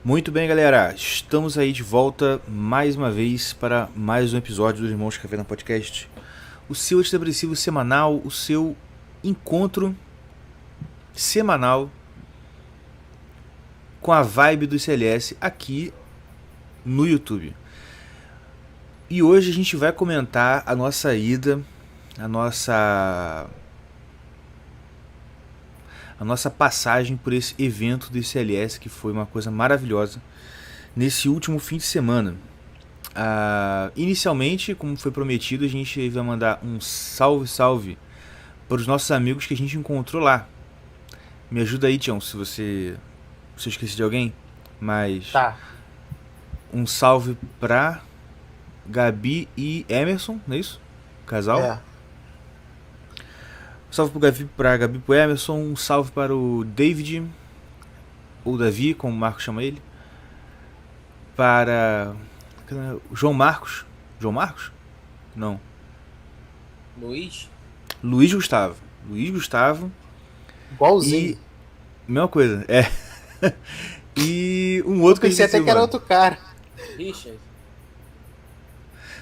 Muito bem, galera. Estamos aí de volta mais uma vez para mais um episódio dos Irmãos Café na Podcast. O seu antidepressivo semanal, o seu encontro semanal com a vibe do CLS aqui no YouTube. E hoje a gente vai comentar a nossa ida, a nossa passagem por esse evento do ICLS, que foi uma coisa maravilhosa nesse último fim de semana. Inicialmente, como foi prometido, a gente vai mandar um salve para os nossos amigos que a gente encontrou lá. Me ajuda aí, Tião, se eu esqueci de alguém, mas Tá. um salve para Gabi e Emerson, não é isso? Casal. É. Um salve para Gabi e pro Emerson, um salve para o David, ou Davi, como o Marcos chama ele, para o João Marcos. João Marcos? Não. Luiz? Luiz Gustavo. Luiz Gustavo e. Igualzinho. Mesma coisa, é. E um Eu outro que eu pensei esqueci até o que era nome. outro cara. Richard,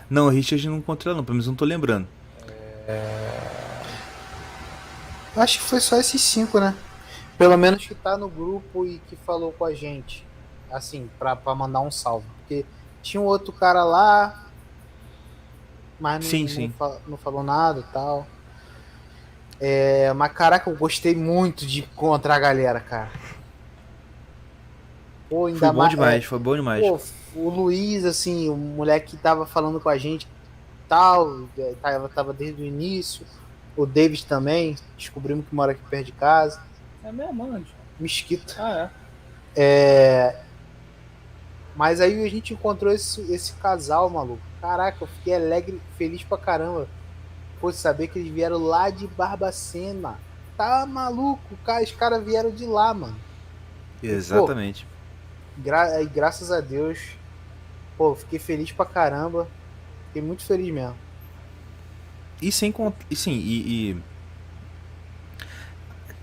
Não, o Richard não encontrei não, pelo menos não tô lembrando. Acho que foi só esses 5, né? Pelo menos que tá no grupo e que falou com a gente. Assim, pra mandar um salve. Porque tinha um outro cara lá, mas Sim, sim. não falou nada e tal. Mas caraca, eu gostei muito de encontrar a galera, cara. Pô, Foi ainda bom mais. demais, foi bom demais. Pô, o Luiz, assim, o moleque que tava falando com a gente tal, tava desde o início. O David também, descobrimos que mora aqui perto de casa. é meu mano. Mesquita. Ah, Mas aí a gente encontrou esse casal, maluco. Caraca, eu fiquei alegre, feliz pra caramba. Pô, saber que eles vieram lá de Barbacena. Tá maluco, cara, os caras vieram de lá, mano. E, pô, Exatamente. graças a Deus, pô, fiquei feliz pra caramba. Fiquei muito feliz mesmo. E sem e sim,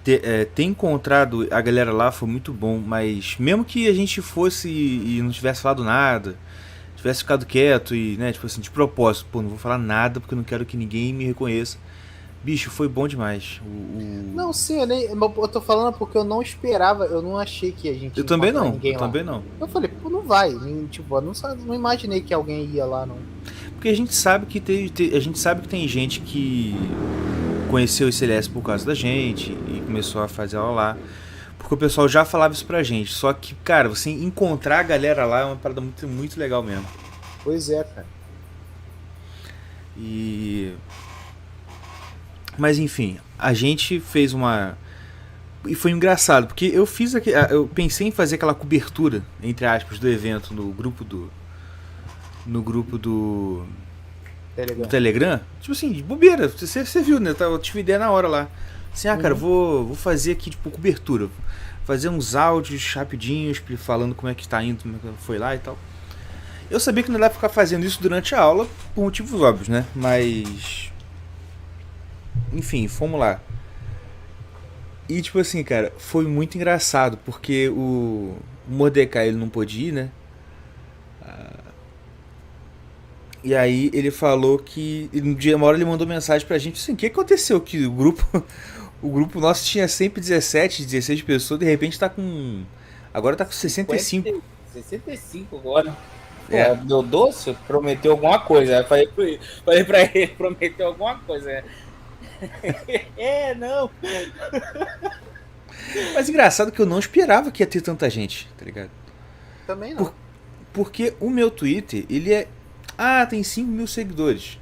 ter encontrado a galera lá foi muito bom, mas mesmo que a gente fosse e não tivesse falado nada, tivesse ficado quieto e, né, tipo assim, de propósito, pô, não vou falar nada porque eu não quero que ninguém me reconheça. Bicho, foi bom demais. Não, sim, eu tô falando porque eu não esperava, eu não achei que a gente Eu ia também encontrar não, eu ninguém lá. também não. Eu falei, pô, não vai. Tipo, eu não imaginei que alguém ia lá, não. Porque a gente sabe que a gente sabe que tem gente que conheceu o ICLS por causa da gente e começou a fazer aula lá. Porque o pessoal já falava isso pra gente. Só que, cara, você encontrar a galera lá é uma parada muito, muito legal mesmo. Pois é, cara. E. Mas enfim, a gente fez uma. E foi engraçado, porque eu pensei em fazer aquela cobertura, entre aspas, do evento no grupo do. No grupo do Telegram. Telegram. Tipo assim, de bobeira. Você viu, né? Eu tive ideia na hora lá. Assim, cara, vou fazer aqui, tipo, cobertura. Fazer uns áudios rapidinhos, falando como é que tá indo, como é que foi lá e tal. Eu sabia que não dá pra ficar fazendo isso durante a aula, por motivos óbvios, né? Mas. Enfim, fomos lá. E tipo assim, cara, foi muito engraçado, porque o Mordecai ele não pôde ir, né? E aí ele falou que. No dia, uma hora ele mandou mensagem pra gente assim, o que aconteceu? Que o grupo. O grupo nosso tinha sempre 17, 16 pessoas, de repente tá com. Agora tá com 65. 65 agora. Pô, É. deu doce? Prometeu alguma coisa. Aí eu falei pra ele, prometeu alguma coisa. Não. Mas engraçado que eu não esperava que ia ter tanta gente, tá ligado? Também Por- não. porque o meu Twitter, ele é. Ah, tem 5 mil seguidores.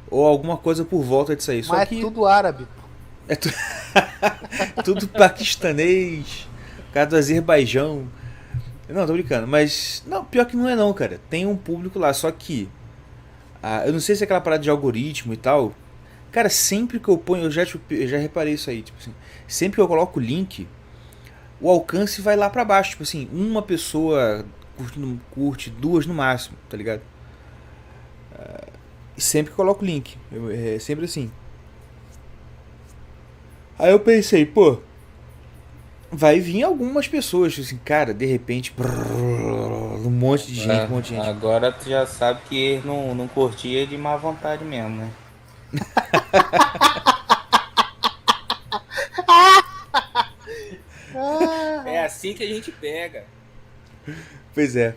Ou alguma coisa por volta disso aí. Só Mas é que tudo árabe. é tudo paquistanês, cara do Azerbaijão. Não, tô brincando, mas. Não, pior que não é não, cara. Tem um público lá, só que. Eu não sei se é aquela parada de algoritmo e tal. Cara, sempre que eu ponho, eu já reparei isso aí, tipo assim. Sempre que eu coloco o link, o alcance vai lá pra baixo. Tipo assim, uma pessoa curte, duas no máximo, tá ligado? E sempre que eu coloco o link. É sempre assim. Aí eu pensei, pô, vai vir algumas pessoas, assim, cara, de repente, um monte de gente, um monte de gente. Agora tu já sabe que ele não curtia de má vontade mesmo, né? É assim que a gente pega. Pois é.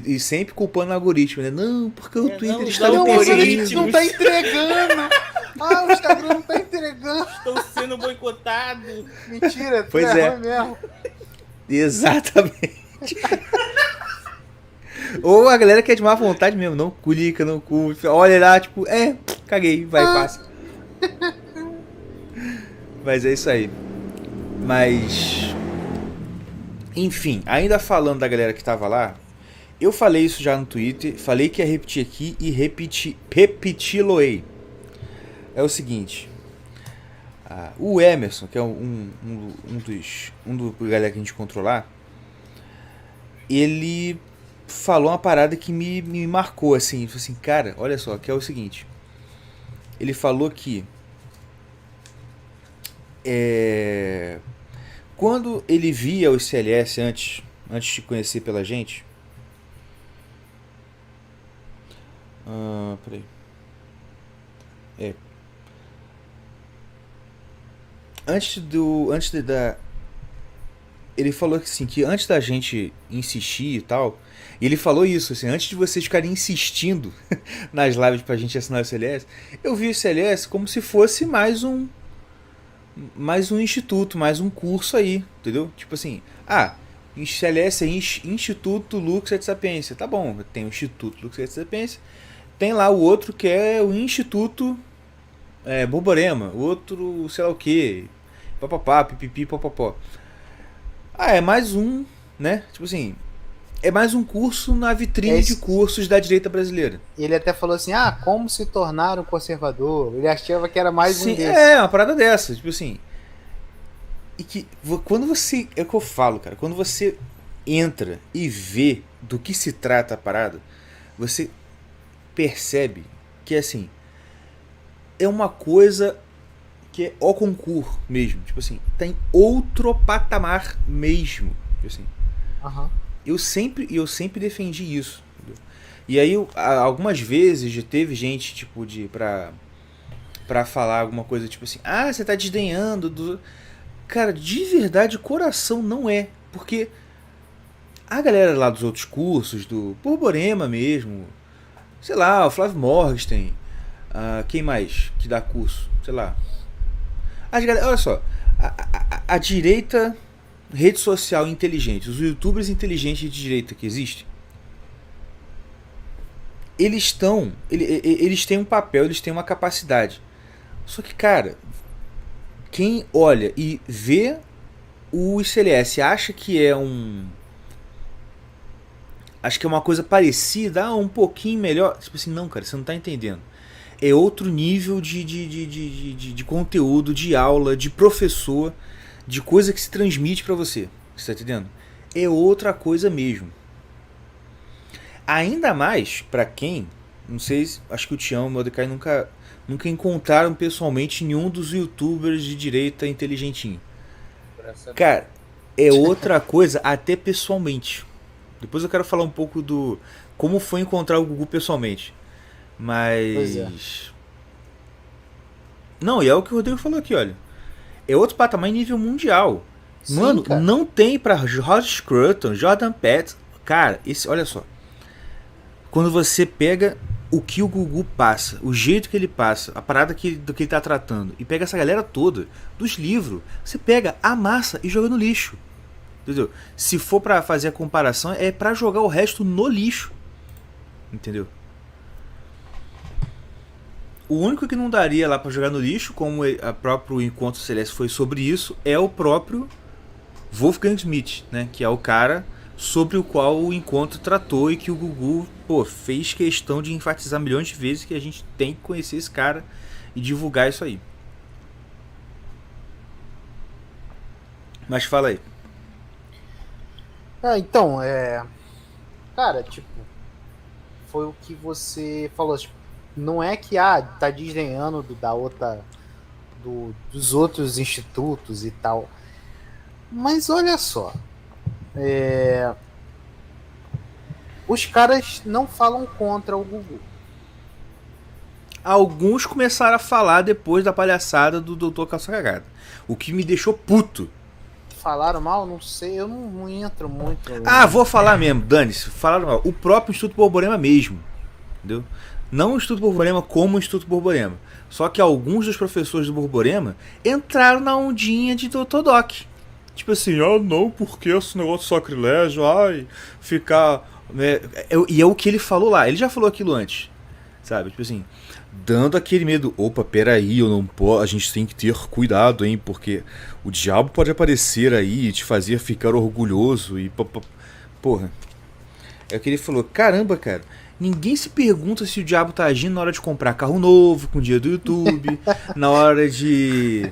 E sempre culpando o algoritmo, né? Não, porque o Twitter não, está não, me Não, mas algoritmo. ele perseguindo. não tá entregando. O Instagram não tá entregando. Estão sendo boicotados. Mentira, Pois tu é. ruim mesmo. Exatamente. Ou a galera que é de má vontade mesmo, não clica, não curte, olha lá, tipo, caguei, vai, passa. Mas é isso aí. Mas, enfim, ainda falando da galera que tava lá, eu falei isso já no Twitter, falei que ia repetir aqui e repeti-lo-ei. É o seguinte, o Emerson, que é um do galera que a gente encontrou lá, ele falou uma parada que me marcou, assim, ele falou assim, cara, olha só, que é o seguinte, ele falou que quando ele via os CLS antes de conhecer pela gente, peraí, ele falou que assim, que antes da gente insistir e tal, e ele falou isso, assim, antes de vocês ficarem insistindo nas lives pra gente assinar o CLS, eu vi o CLS como se fosse mais um instituto, mais um curso aí, entendeu? Tipo assim, CLS é Instituto Lux et Sapiência, tá bom, tem o Instituto Lux et Sapiência, tem lá o outro que é o Instituto Borborema, o outro sei lá o que, papapá, pipipi, papapó. É mais um, né? Tipo assim, é mais um curso na vitrine de cursos da direita brasileira. Ele até falou assim, como se tornar um conservador. Ele achava que era mais um desses. Uma parada dessa, tipo assim. E que quando você, é o que eu falo, cara, quando você entra e vê do que se trata a parada, você percebe que assim, é uma coisa que é o concurso mesmo, tipo assim, tá em outro patamar mesmo, tipo assim. Uhum. Eu sempre defendi isso, entendeu? E aí algumas vezes já teve gente tipo pra falar alguma coisa tipo assim, você tá desdenhando do... Cara, de verdade, coração não é, porque a galera lá dos outros cursos, do Borborema mesmo, sei lá, o Flávio Morgenstern, quem mais que dá curso, sei lá. Olha só, a direita, rede social inteligente, os youtubers inteligentes de direita que existem, eles têm um papel, eles têm uma capacidade. Só que, cara, quem olha e vê o ICLS acha que é uma coisa parecida, um pouquinho melhor, tipo assim, não, cara, você não tá entendendo. É outro nível de conteúdo, de aula, de professor, de coisa que se transmite pra você. Você tá entendendo? É outra coisa mesmo. Ainda mais pra quem, não sei, acho que o Tião e o Mordecai nunca encontraram pessoalmente nenhum dos youtubers de direita inteligentinho. Cara, é outra coisa até pessoalmente. Depois eu quero falar um pouco do como foi encontrar o Gugu pessoalmente. Mas... Não, e é o que o Rodrigo falou aqui, olha. É outro patamar em nível mundial. Sim, mano, cara. Não tem pra Rod Scruton, Jordan Peterson. Cara, olha só. Quando você pega o que o Gugu passa, o jeito que ele passa, a parada do que ele tá tratando, e pega essa galera toda dos livros, você pega, amassa e joga no lixo. Entendeu? Se for pra fazer a comparação, é pra jogar o resto no lixo. Entendeu? O único que não daria lá pra jogar no lixo, como a próprio Encontro Celeste foi sobre isso, é o próprio Wolfgang Schmidt, né? Que é o cara sobre o qual o Encontro tratou e que o Gugu, fez questão de enfatizar milhões de vezes que a gente tem que conhecer esse cara e divulgar isso aí. Mas fala aí. Então, cara, tipo, foi o que você falou, tipo, não é que tá desdenhando dos outros institutos e tal, Mas olha só. Os caras não falam contra o Gugu. Alguns começaram a falar depois da palhaçada do Doutor Calça Cagada. O que me deixou puto. Falaram mal? Não sei, eu não entro muito. Ah, vou falar mesmo, dane-se. Falaram mal. O próprio Instituto Borborema mesmo. Entendeu? Não o Instituto Borborema como o Instituto Borborema. Só que alguns dos professores do Borborema entraram na ondinha de Dr. Doc. Tipo assim, não, porque esse negócio de sacrilégio, ficar... E é o que ele falou lá. Ele já falou aquilo antes. Sabe? Tipo assim, dando aquele medo. Opa, peraí, eu não posso. A gente tem que ter cuidado, hein? Porque o diabo pode aparecer aí e te fazer ficar orgulhoso e... Porra. É o que ele falou. Caramba, cara. Ninguém se pergunta se o diabo tá agindo na hora de comprar carro novo, com o dinheiro do YouTube, na hora de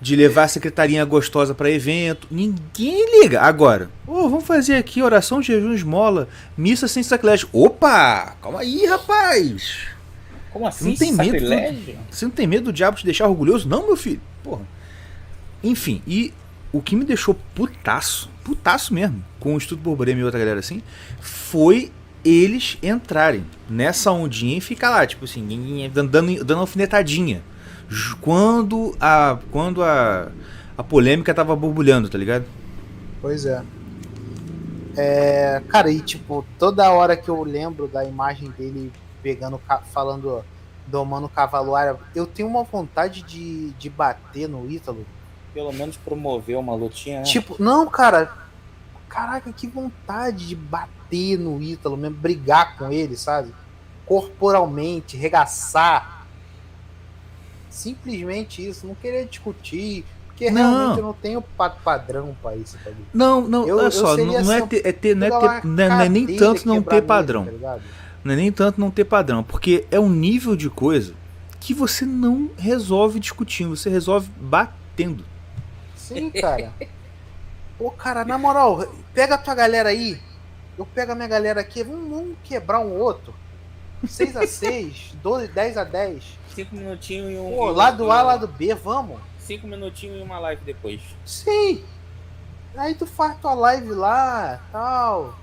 levar a secretarinha gostosa pra evento. Ninguém liga. Agora, vamos fazer aqui oração, jejum, esmola, missa sem sacrilégio. Opa! Calma aí, rapaz! Como assim? Não tem medo? Você não tem medo do diabo te deixar orgulhoso? Não, meu filho. Porra. Enfim, e o que me deixou putaço mesmo, com o Instituto Borborema e outra galera assim, foi eles entrarem nessa ondinha e ficar lá, tipo assim, dando alfinetadinha. Quando a polêmica tava borbulhando, tá ligado? Pois é. Cara, e tipo, toda hora que eu lembro da imagem dele pegando, falando, domando o cavalo árabe, eu tenho uma vontade de bater no Ítalo. Pelo menos promover uma lutinha, né? Tipo, não, cara. Caraca, que vontade de bater no Ítalo mesmo, brigar com ele, sabe? Corporalmente, regaçar. Simplesmente isso, não querer discutir, porque realmente eu não tenho padrão pra isso, tá ligado? Não, olha só, não é nem tanto não ter padrão. Nele, tá, não é nem tanto não ter padrão, porque é um nível de coisa que você não resolve discutindo, você resolve batendo. Sim, cara. Pô, cara, na moral, pega a tua galera aí, eu pego a minha galera aqui, vamos quebrar um outro. 6-6, 10-10. 5 minutinhos e um... Pô, lado A, lado B, vamos. 5 minutinhos e uma live depois. Sim. Aí tu faz tua live lá, tal.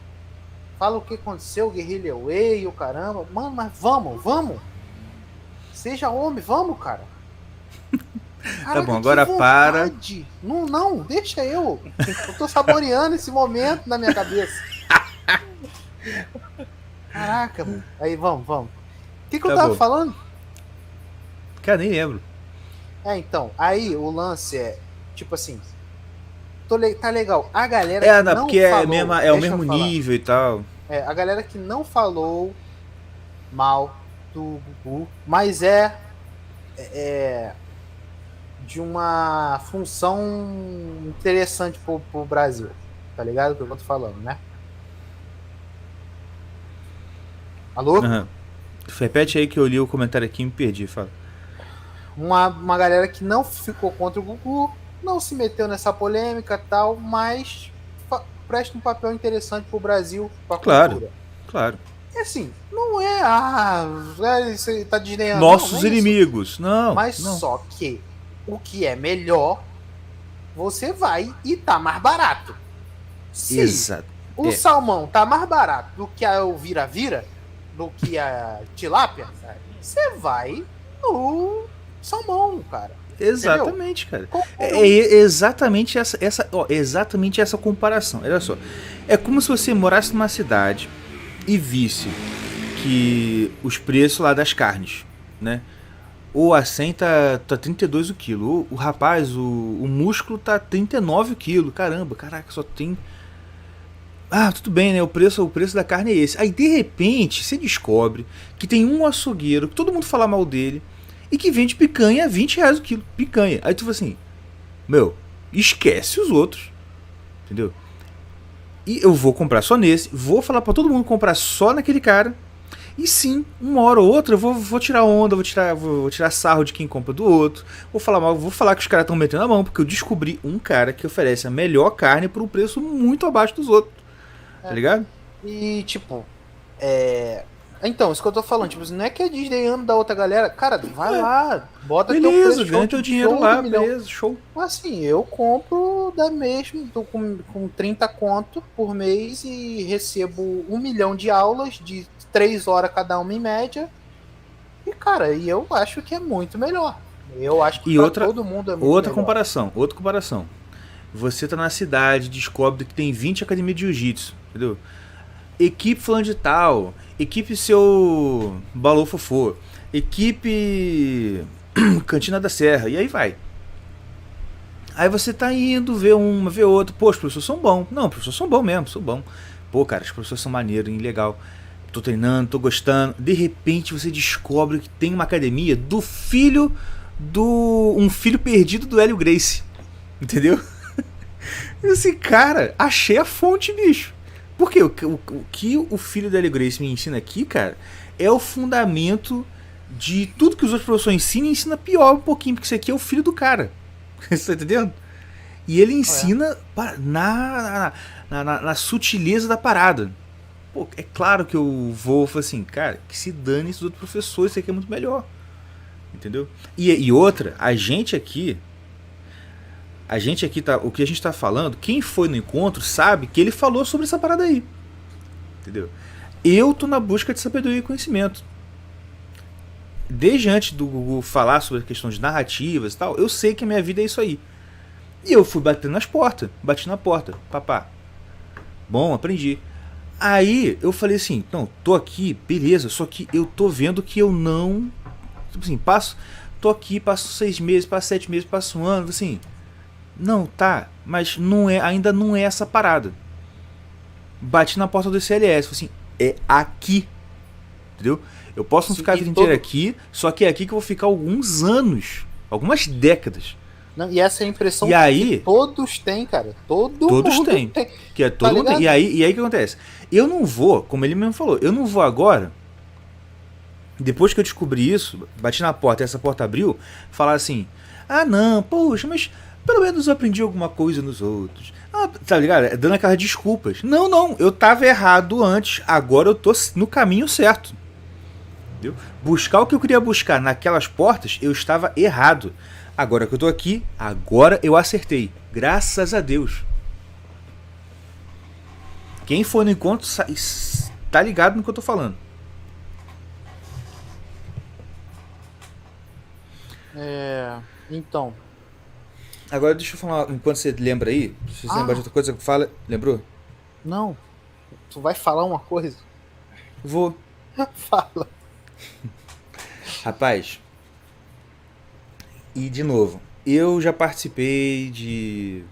Fala o que aconteceu, Guerrilla Way, o caramba. Mano, mas vamos. Seja homem, vamos, cara. Caraca, tá bom, agora para. Não, deixa eu. Eu tô saboreando esse momento na minha cabeça. Caraca, mano. Aí, vamos. O que eu tava falando? Cara, nem lembro. Então, aí o lance é, tipo assim, tá legal. A galera que não porque falou, é o mesmo nível e tal. A galera que não falou mal do Gugu, mas de uma função interessante pro Brasil. Tá ligado o que eu tô falando, né? Alô? Uhum. Repete aí que eu li o comentário aqui e me perdi, fala. Uma galera que não ficou contra o Gugu, não se meteu nessa polêmica e tal, mas presta um papel interessante pro Brasil, pra cultura. Claro. E assim, não é, você tá desdenhando. Nossos inimigos, não. Mas não. Só que o que é melhor, você vai e tá mais barato. Se Exato. o salmão tá mais barato do que o vira-vira, do que a tilápia, você vai no salmão, cara. Exatamente, entendeu? Cara. É exatamente exatamente essa comparação. Olha só. É como se você morasse numa cidade e visse que os preços lá das carnes, né? O acém tá 32 o quilo. O rapaz, o músculo tá 39 o quilo. Caraca, só tem... tudo bem, né? O preço da carne é esse. Aí, de repente, você descobre que tem um açougueiro, que todo mundo fala mal dele, e que vende picanha a 20 reais o quilo. Picanha. Aí tu fala assim, esquece os outros. Entendeu? E eu vou comprar só nesse, vou falar pra todo mundo comprar só naquele cara. E sim, uma hora ou outra eu vou tirar onda, vou tirar sarro de quem compra do outro. Vou falar mal, vou falar que os caras estão metendo a mão, porque eu descobri um cara que oferece a melhor carne por um preço muito abaixo dos outros. Tá ligado? E tipo, Então, isso que eu tô falando, tipo, não é que a Disney anda da outra galera. Cara, vai lá, bota teu Beleza, preço, ganha teu dinheiro show lá, do milhão. beleza, show. Assim, eu compro da mesma, tô com 30 conto por mês e recebo 1 milhão de aulas de 3 horas cada uma em média. E, cara, eu acho que é muito melhor. Eu acho que E pra outra, todo mundo é muito outra melhor. comparação. Você tá na cidade, descobre que tem 20 academias de jiu-jitsu, entendeu? Equipe fulano de tal, equipe seu balou fofô, equipe Cantina da Serra, e aí vai. Aí você tá indo, vê uma, vê outra. Pô, os professores são bons. Não, os professores são bons mesmo, são bons. Pô, cara, os professores são maneiros, hein, legal. Tô treinando, tô gostando. De repente você descobre que tem uma academia do filho do... um filho perdido do Hélio Gracie. Entendeu? E assim, cara, achei a fonte, bicho. Porque o que o filho do Hélio Gracie me ensina aqui, cara, é o fundamento de tudo que os outros professores ensinam e ensina pior um pouquinho, porque isso aqui é o filho do cara. Você tá entendendo? E ele ensina na sutileza da parada. Pô, é claro que eu vou falar assim, cara, que se dane esses outros professores, isso aqui é muito melhor. Entendeu? E outra, a gente aqui tá, o que a gente tá falando, quem foi no encontro sabe que ele falou sobre essa parada aí. Entendeu? Eu tô na busca de sabedoria e conhecimento. Desde antes do Google falar sobre a questão de narrativas e tal, eu sei que a minha vida é isso aí. E eu fui batendo nas portas, bati na porta, papá. Bom, aprendi. Aí eu falei assim, não, tô aqui, beleza, só que eu tô vendo que eu não... Tipo assim, tô aqui, passo 6 meses, passo 7 meses, passo um ano, assim... Não, tá, mas não é, ainda não é essa parada. Bati na porta do CLS, falei assim, é aqui. Entendeu? Eu posso não ficar a vida inteira aqui, só que é aqui que eu vou ficar alguns anos, algumas décadas. Não, e essa é a impressão e aí, que todos têm, cara. Todos têm. Que é todo mundo tem. E aí o que acontece? Eu não vou, como ele mesmo falou, eu não vou agora, depois que eu descobri isso, bati na porta e essa porta abriu, falar assim, ah não, poxa, mas pelo menos eu aprendi alguma coisa nos outros. Ah, tá ligado? Dando aquelas desculpas. Não, eu tava errado antes, agora eu tô no caminho certo. Entendeu? Buscar o que eu queria buscar naquelas portas, eu estava errado. Agora que eu tô aqui, agora eu acertei. Graças a Deus. Quem foi no encontro tá ligado no que eu tô falando. Então. Agora deixa eu falar, enquanto você lembra aí, se você lembrar de outra coisa, fala. Lembrou? Não. Tu vai falar uma coisa? Vou. Fala. Rapaz. E de novo, eu já participei de...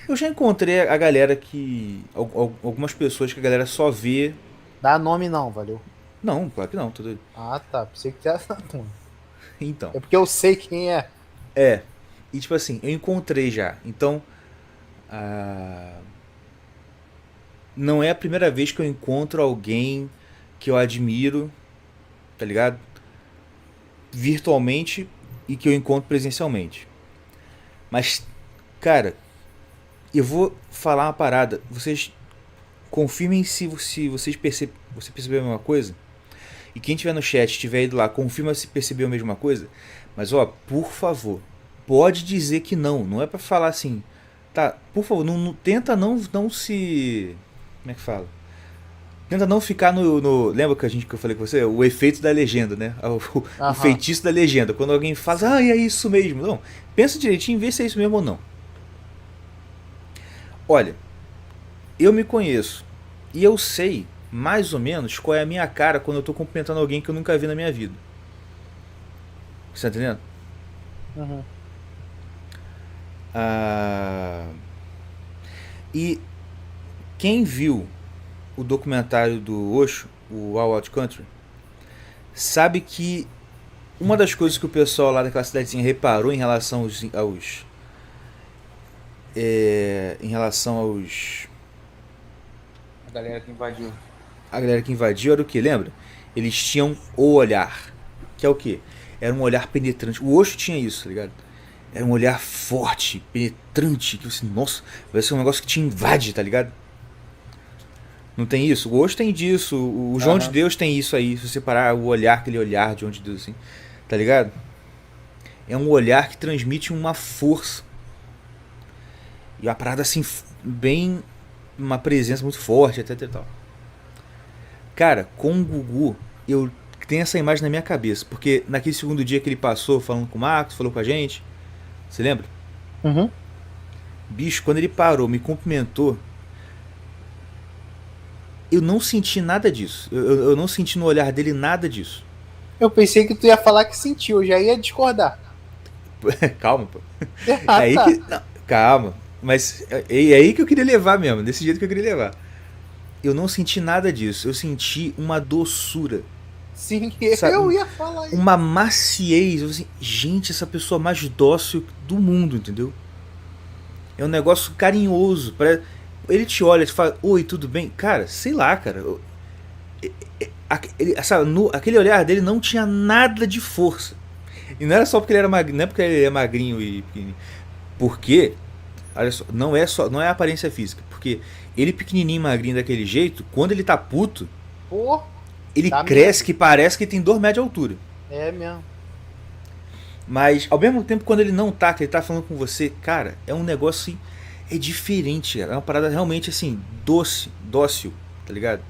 Eu já encontrei a galera que... Algumas pessoas que a galera só vê... Dá nome não, valeu. Não, claro que não. Tudo... Ah, tá. Pensei que tinha dado nome. Então. É porque eu sei quem é. É. E tipo assim, eu encontrei já. Então... Não é a primeira vez que eu encontro alguém que eu admiro, tá ligado? Virtualmente e que eu encontro presencialmente. Mas, cara, eu vou falar uma parada. Vocês confirmem se vocês perceberam a mesma coisa. E quem tiver no chat, estiver ido lá, confirma se percebeu a mesma coisa. Mas, ó, por favor, pode dizer que não. Não é pra falar assim, tá, por favor, tenta não se... Como é que fala? Tenta não ficar no lembra que eu falei com você? O efeito da legenda, né? O feitiço da legenda. Quando alguém fala, é isso mesmo. Não, pensa direitinho e vê se é isso mesmo ou não. Olha, eu me conheço. E eu sei, mais ou menos, qual é a minha cara quando eu tô cumprimentando alguém que eu nunca vi na minha vida. Você tá entendendo? Uhum. E quem viu o documentário do Osho, o Wild Wild Country, sabe que uma das coisas que o pessoal lá daquela cidadezinha reparou em relação aos A galera que invadiu. a galera que invadiu era o que? Lembra? Eles tinham o olhar, que é o que? Era um olhar penetrante. O Osho tinha isso, tá ligado? Era um olhar forte, penetrante, que você, nossa, vai ser um negócio que te invade, tá ligado? Não tem isso? O Ghost tem disso, o João de Deus tem isso aí, se você parar o olhar, aquele olhar de João de Deus assim, tá ligado? É um olhar que transmite uma força. E uma parada assim, bem. Uma presença muito forte, etc e tal. Cara, com o Gugu, eu tenho essa imagem na minha cabeça. Porque naquele segundo dia que ele passou falando com o Marcos, falou com a gente. Você lembra? Uhum. Bicho, quando ele parou, me cumprimentou. Eu não senti nada disso. Eu não senti no olhar dele nada disso. Eu pensei que tu ia falar que sentiu, eu já ia discordar. Calma, pô. Ah, Aí tá. que. Não, calma. Mas é aí que eu queria levar mesmo. Desse jeito que eu queria levar. Eu não senti nada disso. Eu senti uma doçura. Sim, Sabe, eu ia falar isso. uma maciez. Eu assim, gente, essa pessoa mais dócil do mundo, entendeu? É um negócio carinhoso. Ele te olha e fala, oi, tudo bem? Cara, sei lá, cara. Aquele olhar dele não tinha nada de força. E não era só porque ele era magrinho, não é porque ele é magrinho e pequenininho. Porque, olha só, não é a aparência física. Porque ele pequenininho, magrinho daquele jeito, quando ele tá puto, Pô, ele dá cresce medo. que parece que tem 2 metros de altura. É mesmo. Mas, ao mesmo tempo, quando ele não tá, que ele tá falando com você, cara, é um negócio assim, é diferente, cara. É uma parada realmente assim, dócil, tá ligado?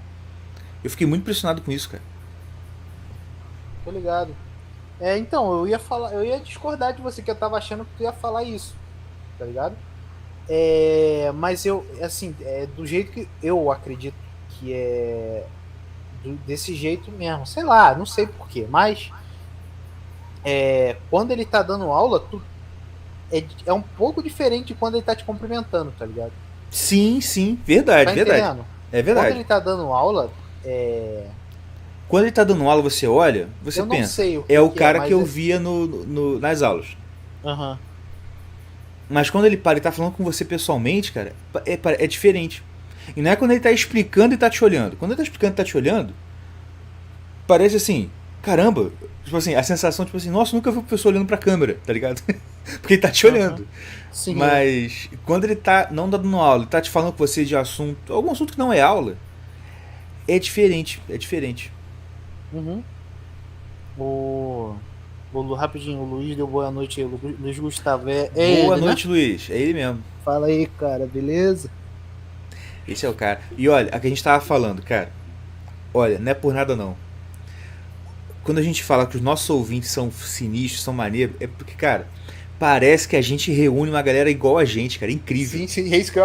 Eu fiquei muito impressionado com isso, cara. Tô ligado. Então, eu ia discordar de você, que eu tava achando que tu ia falar isso, tá ligado? Mas assim, do jeito que eu acredito que desse jeito mesmo, sei lá, não sei porquê, mas quando ele tá dando aula, é um pouco diferente de quando ele tá te cumprimentando, tá ligado? Sim, verdade, Tá verdade. entendendo? É Quando verdade. ele tá dando aula, Quando ele tá dando aula, você olha, você eu não pensa, sei o é o que é, cara mas que eu via nas aulas. Aham. Mas quando ele para e tá falando com você pessoalmente, cara, é diferente. E não é quando ele tá explicando e tá te olhando. Quando ele tá explicando e tá te olhando, parece assim, caramba, tipo assim, a sensação, tipo assim, nossa, nunca vi uma pessoa olhando pra câmera, tá ligado? Porque ele tá te olhando. Sim. Mas quando ele tá não dando aula, ele tá te falando com você de assunto, algum assunto que não é aula, é diferente, é diferente. Uhum. Rapidinho, o Luiz deu boa noite aí, o Luiz Gustavo. Boa Ele, noite, né? Luiz. É ele mesmo. Fala aí, cara, beleza? Esse é o cara. E olha, a que a gente tava falando, cara. Olha, não é por nada não. Quando a gente fala que os nossos ouvintes são sinistros, são maneiros, é porque, cara, parece que a gente reúne uma galera igual a gente, cara. É incrível. Sim, é isso que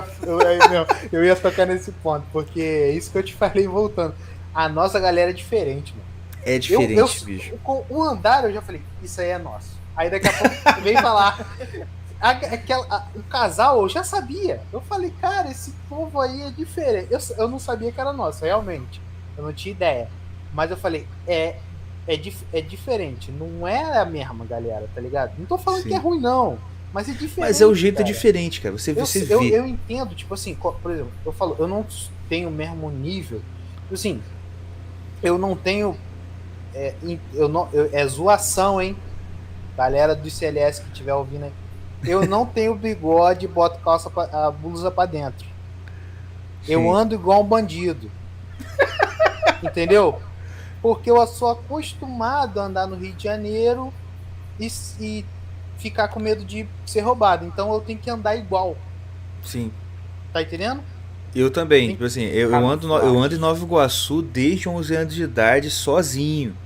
eu ia tocar nesse ponto, porque é isso que eu te falei voltando. A nossa galera é diferente, mano. É diferente, bicho. Com o andar eu já falei, isso aí é nosso. Aí daqui a pouco vem falar. O casal eu já sabia. Eu falei, cara, esse povo aí é diferente. Eu não sabia que era nosso, realmente. Eu não tinha ideia. Mas eu falei, é diferente. Não é a mesma galera, tá ligado? Não tô falando Sim. que é ruim, não. Mas é diferente. Mas é o jeito cara. diferente, cara. Você vê. Eu entendo, tipo assim, por exemplo, eu falo, eu não tenho o mesmo nível. Tipo assim, eu não tenho. É zoação, hein? Galera do CLS que estiver ouvindo aí. Eu não tenho bigode e boto a blusa pra dentro. Sim. Eu ando igual um bandido. Entendeu? Porque eu sou acostumado a andar no Rio de Janeiro e ficar com medo de ser roubado. Então eu tenho que andar igual. Sim. Tá entendendo? Eu também. Tipo assim, eu ando em Nova Iguaçu desde 11 anos de idade sozinho.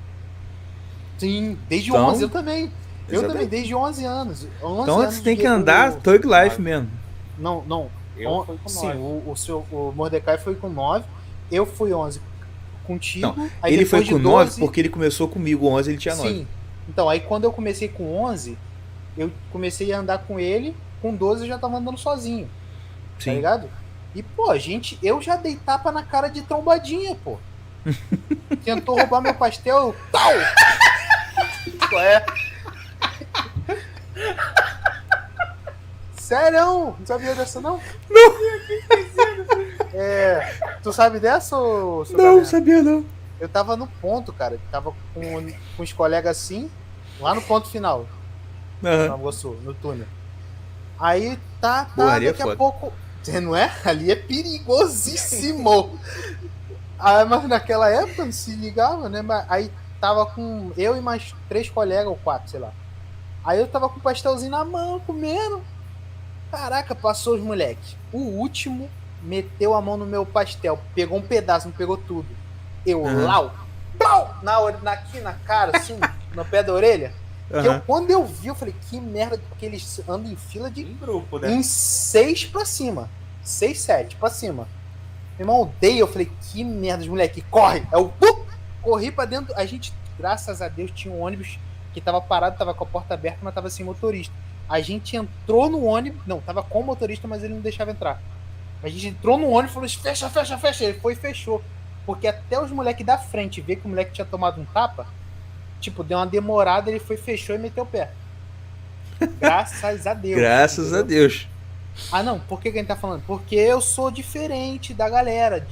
Sim, desde Então, 11 eu também. Eu exatamente. também, desde 11 anos. 11 Então anos você tem que andar Thug Life mesmo. Não. Eu fui com Sim, 9. o Mordecai foi com 9. Eu fui 11 contigo. Não, aí ele foi depois com de 9 12, porque ele começou comigo 11, ele tinha 9. Sim. Então, aí quando eu comecei com 11, eu comecei a andar com ele. Com 12 eu já tava andando sozinho. Sim. Tá ligado? E, pô, eu já dei tapa na cara de trombadinha, pô. Tentou roubar meu pastel, tal! Qual é? Sério? Não sabia dessa, não? Não! Tu sabe dessa, ou... Não, sabia não. Eu tava no ponto, cara. Tava com os colegas assim, lá no ponto final. Uhum. No túnel. Aí Porra, ali é daqui a foda. pouco. Você não é? Ali é perigosíssimo. Mas naquela época não se ligava, né? Aí tava com eu e mais 3 colegas, ou 4, sei lá. Aí eu tava com o pastelzinho na mão, comendo. Caraca, passou os moleques. O último meteu a mão no meu pastel. Pegou um pedaço, não pegou tudo. Eu, lau, pau, aqui na cara, assim, no pé da orelha. Quando eu vi, eu falei, que merda, porque eles andam em fila de... Em grupo, né? Em 6 pra cima. 6, 7 pra cima. Meu irmão, odeio. Eu falei, que merda, os moleques, corre. Eu corri pra dentro. A gente, graças a Deus, tinha um ônibus que tava parado, tava com a porta aberta, mas tava sem motorista. A gente entrou no ônibus, não, tava com o motorista, mas ele não deixava entrar. A gente entrou no ônibus e falou, fecha, fecha, fecha. Ele foi e fechou. Porque até os moleques da frente ver que o moleque tinha tomado um tapa, tipo, deu uma demorada, ele foi, fechou e meteu o pé. Graças a Deus. Graças a Deus. Ah, não, por que a gente tá falando? Porque eu sou diferente da galera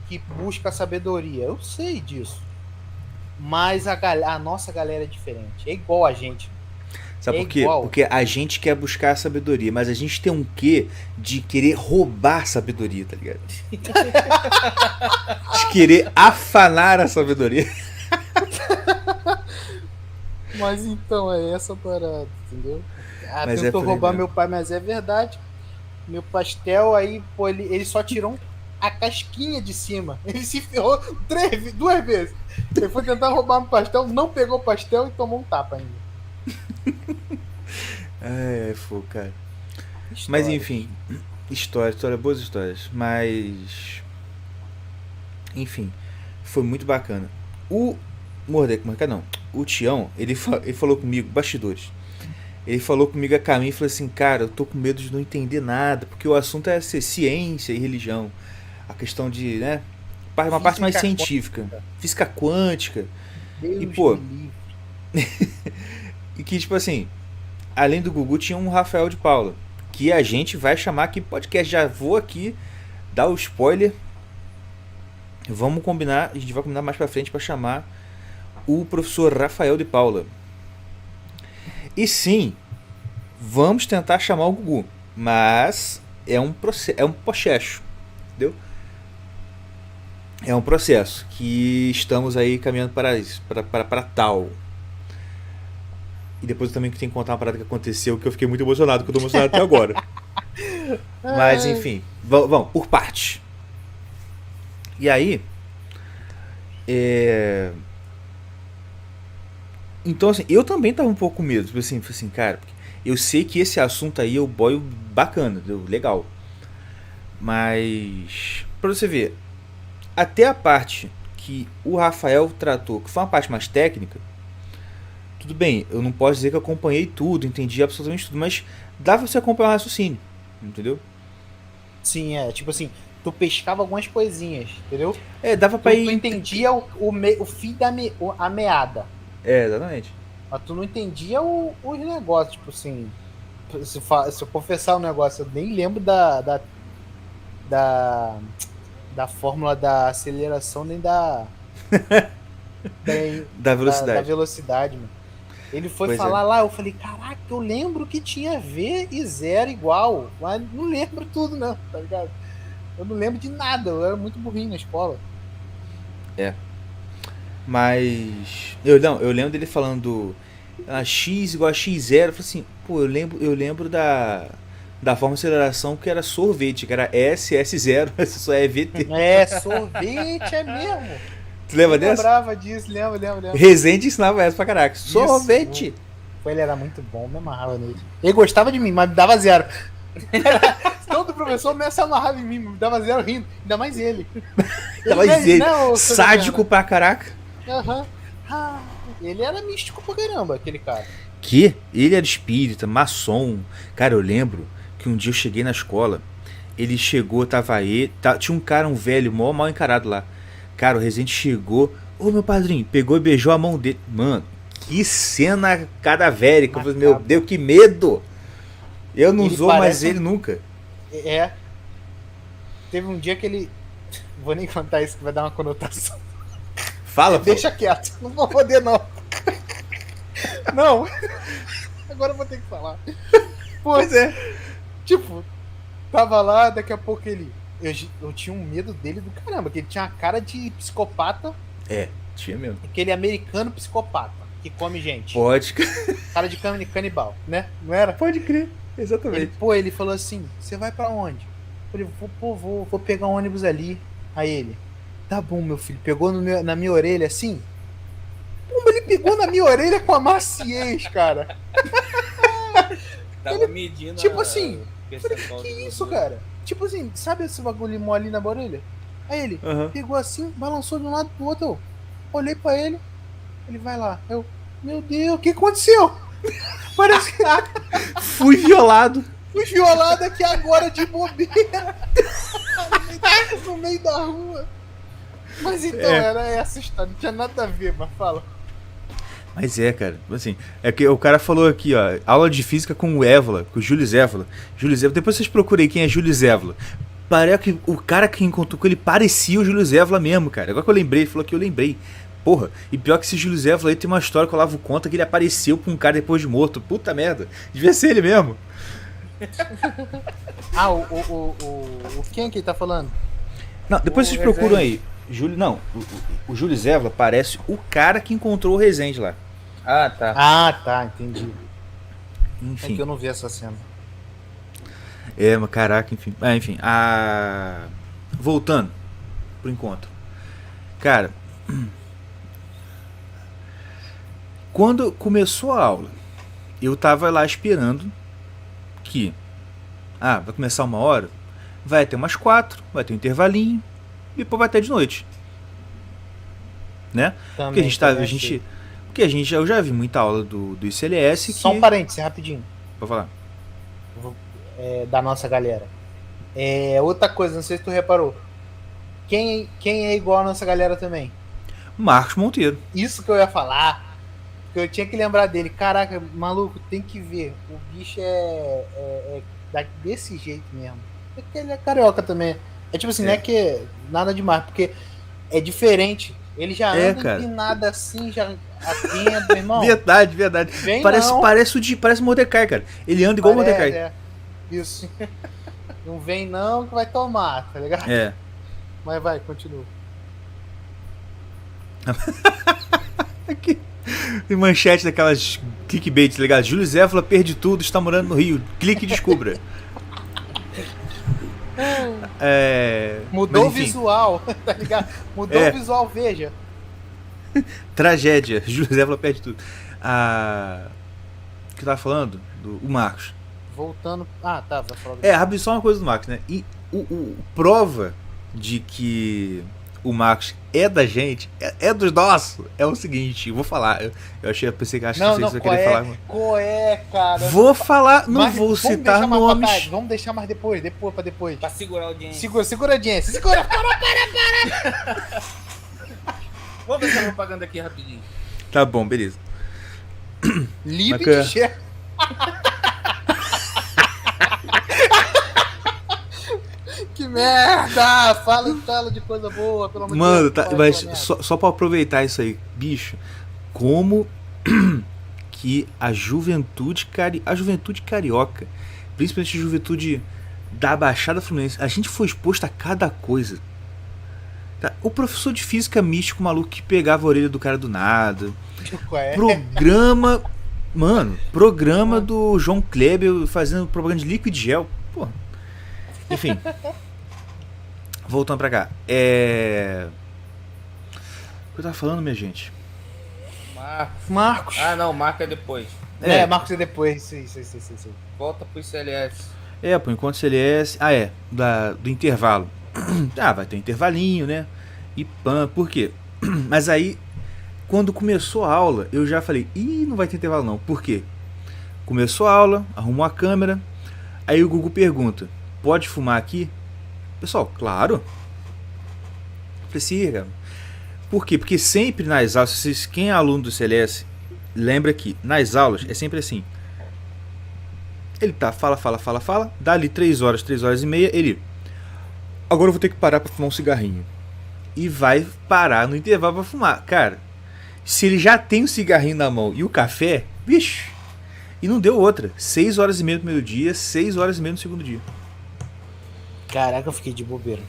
que busca sabedoria. Eu sei disso. Mas a nossa galera é diferente. É igual a gente. Sabe por quê? Porque a gente quer buscar a sabedoria, mas a gente tem um quê de querer roubar sabedoria, tá ligado? De querer afanar a sabedoria. Mas então, é essa parada, entendeu? Mas tentou roubar meu pai, mas é verdade. Meu pastel, aí, pô, ele só tirou a casquinha de cima. Ele se ferrou 2 vezes. Ele foi tentar roubar meu pastel, não pegou o pastel e tomou um tapa ainda. Pô, cara. Mas enfim, boas histórias. Mas enfim, foi muito bacana. O Mordecai não, o Tião, ele falou comigo, bastidores. Ele falou comigo a caminho e falou assim, cara, eu tô com medo de não entender nada, porque o assunto é ser ciência e religião. A questão de, né, uma parte mais científica, física quântica. Deus e pô, me e que tipo assim, além do Gugu tinha um Rafael de Paula, que a gente vai chamar aqui podcast. Já vou aqui dar o spoiler. Vamos combinar, a gente vai combinar mais pra frente pra chamar o professor Rafael de Paula. E sim, vamos tentar chamar o Gugu, mas é um processo, entendeu? É um processo que estamos aí caminhando para isso, para tal. E depois eu também tenho que contar uma parada que aconteceu, que eu fiquei muito emocionado, que eu tô emocionado até agora. Mas enfim, vamos por parte. E aí, então assim, eu também tava um pouco com medo, tipo assim, cara, eu sei que esse assunto aí é o boio bacana, legal. Mas, pra você ver, até a parte que o Rafael tratou, que foi uma parte mais técnica, tudo bem, eu não posso dizer que eu acompanhei tudo, entendi absolutamente tudo, mas dá pra você acompanhar o raciocínio, entendeu? Sim, tipo assim, tu pescava algumas coisinhas, entendeu? Dava pra ir... Tu entendia o fim a meada. Exatamente. Mas tu não entendia os negócios, tipo assim, se eu confessar um negócio, eu nem lembro da fórmula da aceleração, nem da velocidade. Da velocidade, mano. Ele foi falar lá, eu falei, caraca, eu lembro que tinha V e 0 igual, mas não lembro tudo não, tá ligado? Eu não lembro de nada, eu era muito burrinho na escola. Mas eu lembro dele falando X igual a X0, eu falei assim, pô, eu lembro da forma de aceleração que era sorvete, que era SS0, só é VT. Sorvete é mesmo. Tu lembra dessa? Eu lembrava disso, lembro. Rezende ensinava essa pra caraca. Sorvete! Pô, ele era muito bom, me amarrava nele. Ele gostava de mim, mas me dava 0. Todo professor me amarrava em mim, me dava 0 rindo. Ainda mais ele. Sádico pra caraca. Ele era místico pra caramba, aquele cara. Que? Ele era espírita, maçom. Cara, eu lembro que um dia eu cheguei na escola, ele chegou, tava aí, tinha um cara, um velho, mal encarado lá. Cara, o Rezende chegou, meu padrinho, pegou e beijou a mão dele. Mano, que cena cadavérica. Eu falei, meu Deus, que medo. Eu não usou mais ele nunca. Teve um dia que ele... Vou nem contar isso que vai dar uma conotação. Fala, Deixa quieto, não vou poder não. Não. Agora eu vou ter que falar. Pois é. Tipo, Tava lá, daqui a pouco ele... Eu tinha um medo dele do caramba, que ele tinha a cara de psicopata, Tinha mesmo. aquele americano psicopata, que come gente. Pode, Cara de canibal, né? Não era? pode crer. Exatamente. Ele falou assim, você vai pra onde? Eu falei, vou pegar um ônibus ali. Aí ele, tá bom, meu filho. Pegou na minha orelha assim. Pô, ele pegou na minha orelha com a maciez, cara. Tava medindo. Tipo assim, o percentual Que de isso, gordura. cara? Tipo assim, sabe esse bagulho mole ali na orelha? Aí ele pegou assim, balançou de um lado pro outro. Eu olhei pra ele, ele vai lá. Eu, meu Deus, o que aconteceu? Parece que Fui violado. fui violado aqui agora de bobeira. No meio da rua. Mas então, era essa história, não tinha nada a ver, mas fala. Mas cara, assim, é que o cara falou aqui, ó, aula de física com o Évola, com o Júlio Zévola. Júlio Zévola, depois vocês procurem quem é Júlio Zévola. Parece que o cara que encontrou com ele parecia o Júlio Zévola mesmo, cara. Agora que eu lembrei, ele falou que eu lembrei. Porra, e pior que esse Júlio Zévola aí tem uma história que o Olavo conta que ele apareceu pra um cara depois de morto. Puta merda, devia ser ele mesmo. Ah, o quem que ele tá falando? Não, depois O vocês procuram Rezende. aí. Júlio, não, o Júlio Zévola parece o cara que encontrou o Rezende lá. Ah, tá. Ah, tá, entendi. É Enfim. que eu não vi essa cena. Mas caraca, enfim. Enfim, voltando pro encontro. Cara, quando começou a aula, eu tava lá esperando que... vai começar 1 hora, vai até umas 4, vai ter um intervalinho, e depois vai até de noite. Né? Também, Porque eu já vi muita aula do ICLS que... Só um parênteses, rapidinho. Vou falar. Da nossa galera. Outra coisa, não sei se tu reparou. Quem é igual a nossa galera também? Marcos Monteiro. Isso que eu ia falar. Porque eu tinha que lembrar dele. Caraca, maluco, tem que ver. O bicho é desse jeito mesmo. Porque ele é carioca também. É tipo assim, não é que nada demais, porque é diferente. Ele já anda cara. empinado assim, já atendo, irmão. Verdade. Vem Parece o Mordecai, cara. Ele anda igual o Mordecai. Isso. Não vem não que vai tomar, tá ligado? Mas vai, continua. Tem manchete daquelas clickbait, tá ligado? Júlio Zévola perde tudo, está morando no Rio. Clique e descubra. Mudou mas, o visual, tá ligado? Mudou o visual, veja. Tragédia. Júlio Zévola perde tudo. O que eu tava falando? O Marcos. Voltando. Vai falar. Rápido, só uma coisa do Marcos, né? E prova de que o Marcos é da gente, é dos nossos, é o seguinte, eu vou falar. Eu pensei que você vai querer falar. Qual é, cara? Vou falar, não vou citar nomes. Vamos deixar mais depois. Pra segurar a audiência. Segura a audiência. Segura. Para. Vamos ver essa propaganda aqui rapidinho. Tá bom, beleza. Libre de chefe. Que merda! Fala de coisa boa, pelo amor de Deus. Mano, mas só pra aproveitar isso aí, bicho, como que a juventude carioca, principalmente a juventude da Baixada Fluminense, a gente foi exposto a cada coisa. Tá? O professor de física místico maluco que pegava a orelha do cara do nada. Programa do João Kleber fazendo propaganda de Liquid Gel. Porra. Enfim. Voltando pra cá. O que eu tava falando, minha gente? Marcos. Não, Marco é depois. Marcos é depois. Sim. Volta pro ICLS. Por enquanto CLS. Do intervalo. Vai ter um intervalinho, né? E por quê? Mas aí, quando começou a aula, eu já falei, não vai ter intervalo não. Por quê? Começou a aula, arrumou a câmera, aí o Google pergunta, pode fumar aqui? Pessoal, claro. Precisa. Por quê? Porque sempre nas aulas, quem é aluno do CLS, lembra que nas aulas é sempre assim. Ele fala, dá ali 3 horas e meia, ele... Agora eu vou ter que parar pra fumar um cigarrinho. E vai parar no intervalo pra fumar. Cara, se ele já tem o cigarrinho na mão e o café, bicho. E não deu outra. 6 horas e meia no primeiro dia, 6 horas e meia no segundo dia. Caraca, eu fiquei de bobeira.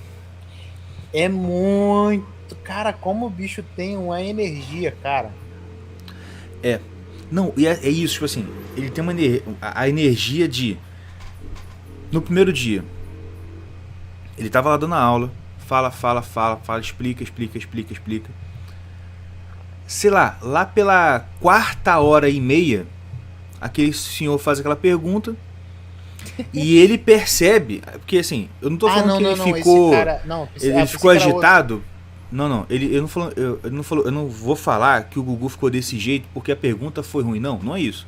É muito. Cara, como o bicho tem uma energia, cara. Não, e é isso, tipo assim, ele tem a energia de. No primeiro dia, ele tava lá dando aula, fala, explica. Sei lá pela 4h30, aquele senhor faz aquela pergunta e ele percebe, porque assim, eu não tô falando que ele ficou. Esse cara, não, Ele ficou agitado. Não, eu não vou falar que o Gugu ficou desse jeito porque a pergunta foi ruim, não é isso.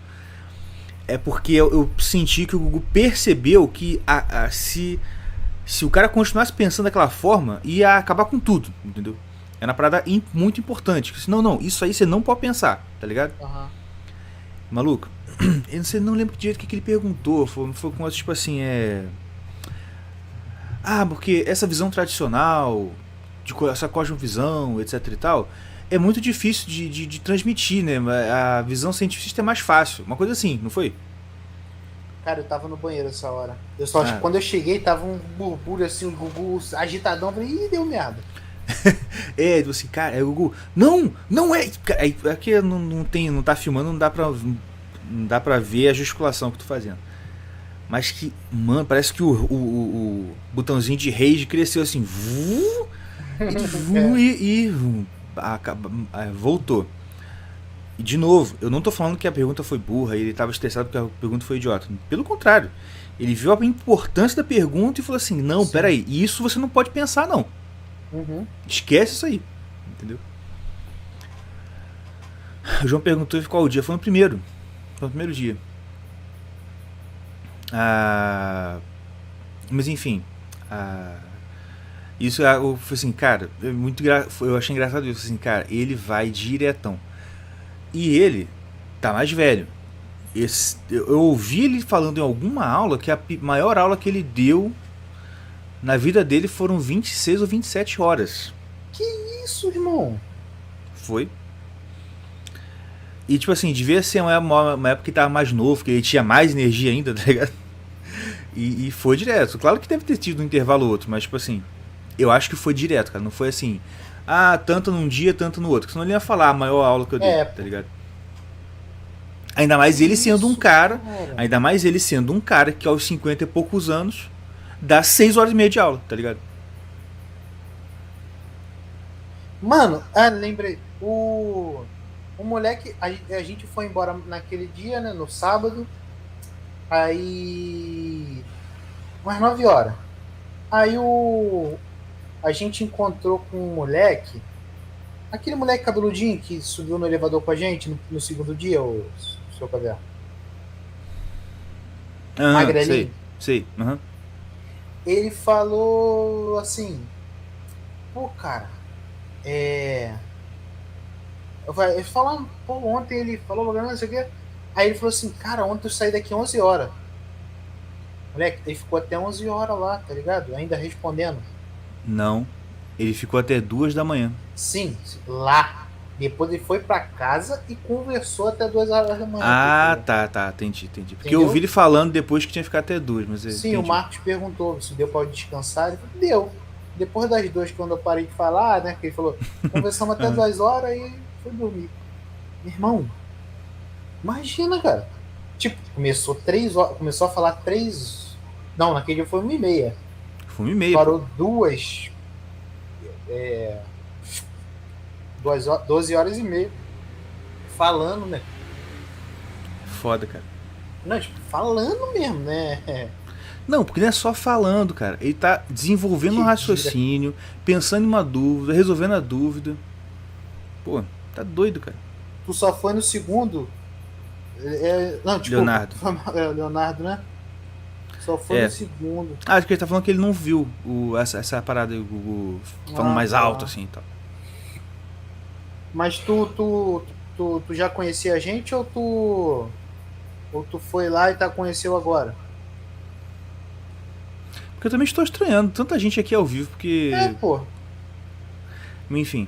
É porque eu senti que o Gugu percebeu que se o cara continuasse pensando daquela forma, ia acabar com tudo, entendeu? É uma parada muito importante. Não, isso aí você não pode pensar, tá ligado? Uhum. Maluco, eu não lembro de jeito que ele perguntou. Foi com tipo assim, porque essa visão tradicional, essa cosmovisão, etc e tal, é muito difícil de transmitir, né? A visão científica é mais fácil. Uma coisa assim, não foi? Cara, eu tava no banheiro essa hora. Eu só, tipo, quando eu cheguei, tava um burbulho assim, o Gugu agitadão. Eu falei, ih, deu merda. Tipo assim, cara, o Gugu, não é. Aqui não tá filmando, não dá pra ver a gesticulação que eu tô fazendo. Mas que, mano, parece que o botãozinho de rage cresceu assim, voltou. E de novo, eu não tô falando que a pergunta foi burra, ele tava estressado porque a pergunta foi idiota. Pelo contrário, ele viu a importância da pergunta e falou assim: não, peraí, isso você não pode pensar, não. Uhum. Esquece isso aí, entendeu? O João perguntou qual o dia. Foi no primeiro dia. Mas enfim, isso eu falei assim, cara, eu achei engraçado isso, assim, cara, ele vai diretão. E ele tá mais velho. Eu ouvi ele falando em alguma aula que a maior aula que ele deu na vida dele foram 26 ou 27 horas. Que isso, irmão? Foi. E tipo assim, devia ser uma época que tava mais novo, que ele tinha mais energia ainda, tá ligado? E foi direto. Claro que deve ter tido um intervalo ou outro, mas tipo assim, eu acho que foi direto, cara. Não foi assim, tanto num dia, tanto no outro. Senão ele ia falar a maior aula que eu dei, tá ligado? Ainda mais ele sendo um cara. Ainda mais ele sendo um cara que aos 50 e poucos anos dá 6h30 de aula, tá ligado? Mano, lembrei. O moleque, a gente foi embora naquele dia, né? No sábado. Aí. Umas 9 horas. Aí a gente encontrou com um moleque. Aquele moleque cabeludinho que subiu no elevador com a gente no segundo dia, o seu Caviar. Magrelinho. Sei. Uhum. Ele falou assim: pô, cara, ele falou, pô, ontem ele falou, não sei o quê. Aí ele falou assim: cara, ontem eu saí daqui 11 horas. Moleque, ele ficou até 11 horas lá, tá ligado? Ainda respondendo. Não, ele ficou até 2 da manhã. Sim, lá. Depois ele foi pra casa e conversou até 2 horas da manhã. Tá, entendi. Porque entendeu? Eu ouvi ele falando depois que tinha ficado até 2, mas sim, entendi. O Marcos perguntou se deu pra descansar. Ele falou, deu. Depois das 2, quando eu parei de falar, né? Que ele falou, conversamos até 2 horas e foi dormir. Meu irmão, imagina, cara. Tipo, começou 3 horas, começou a falar 3. Não, naquele dia foi 1h30. Foi 1h30. Parou 2. 12 horas e meia. Falando, né? Foda, cara. Não, tipo, falando mesmo, né? Não, porque não é só falando, cara. Ele tá desenvolvendo um raciocínio, pensando em uma dúvida, resolvendo a dúvida. Pô, tá doido, cara. Tu só foi no segundo. Não, tipo, Leonardo, né? Só foi no segundo. Acho que ele tá falando que ele não viu essa parada aí, o Gugu falando mais alto assim e tal. Mas tu já conhecia a gente ou tu foi lá e conheceu agora? Porque eu também estou estranhando tanta gente aqui ao vivo, porque... pô. Enfim.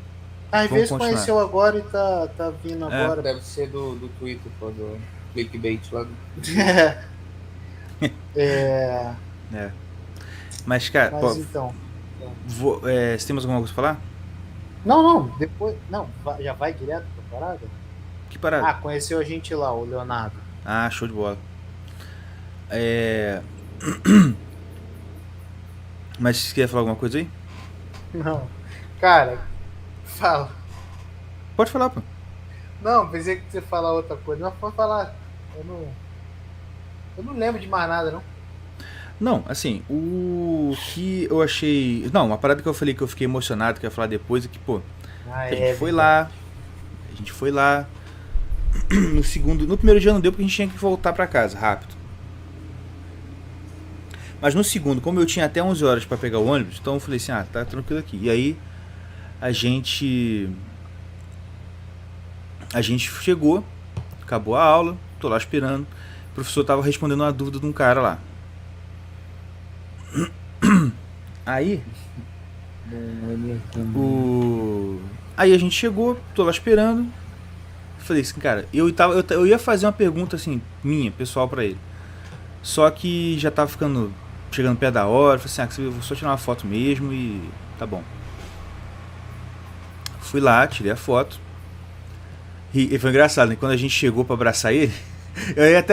Às vezes conheceu agora e tá vindo agora. Deve ser do Twitter, pô, do clickbait lá. Mas, cara, Mas então. você tem mais alguma coisa pra falar? Não, depois. Não, já vai direto pra parada? Que parada? Ah, conheceu a gente lá, o Leonardo. Ah, show de bola. Mas você quer falar alguma coisa aí? Não. Cara, fala. Pode falar, pô. Não, pensei que você ia falar outra coisa. Não, pode falar. Eu não lembro de mais nada, não. Não, assim, o que eu achei. Não, uma parada que eu falei que eu fiquei emocionado, que eu ia falar depois, é que, pô, Ah, a gente foi lá. A gente foi lá. No primeiro dia não deu porque a gente tinha que voltar pra casa, rápido. Mas no segundo, como eu tinha até 11 horas pra pegar o ônibus, então eu falei assim, tá tranquilo aqui. E aí, a gente chegou, acabou a aula, tô lá esperando. O professor tava respondendo uma dúvida de um cara lá. Aí, aí a gente chegou, tô lá esperando. Falei assim, cara, eu ia fazer uma pergunta assim, minha, pessoal, pra ele. Só que já tava chegando perto da hora. Falei assim, eu vou só tirar uma foto mesmo e tá bom. Fui lá, tirei a foto. E foi engraçado, né? Quando a gente chegou pra abraçar ele,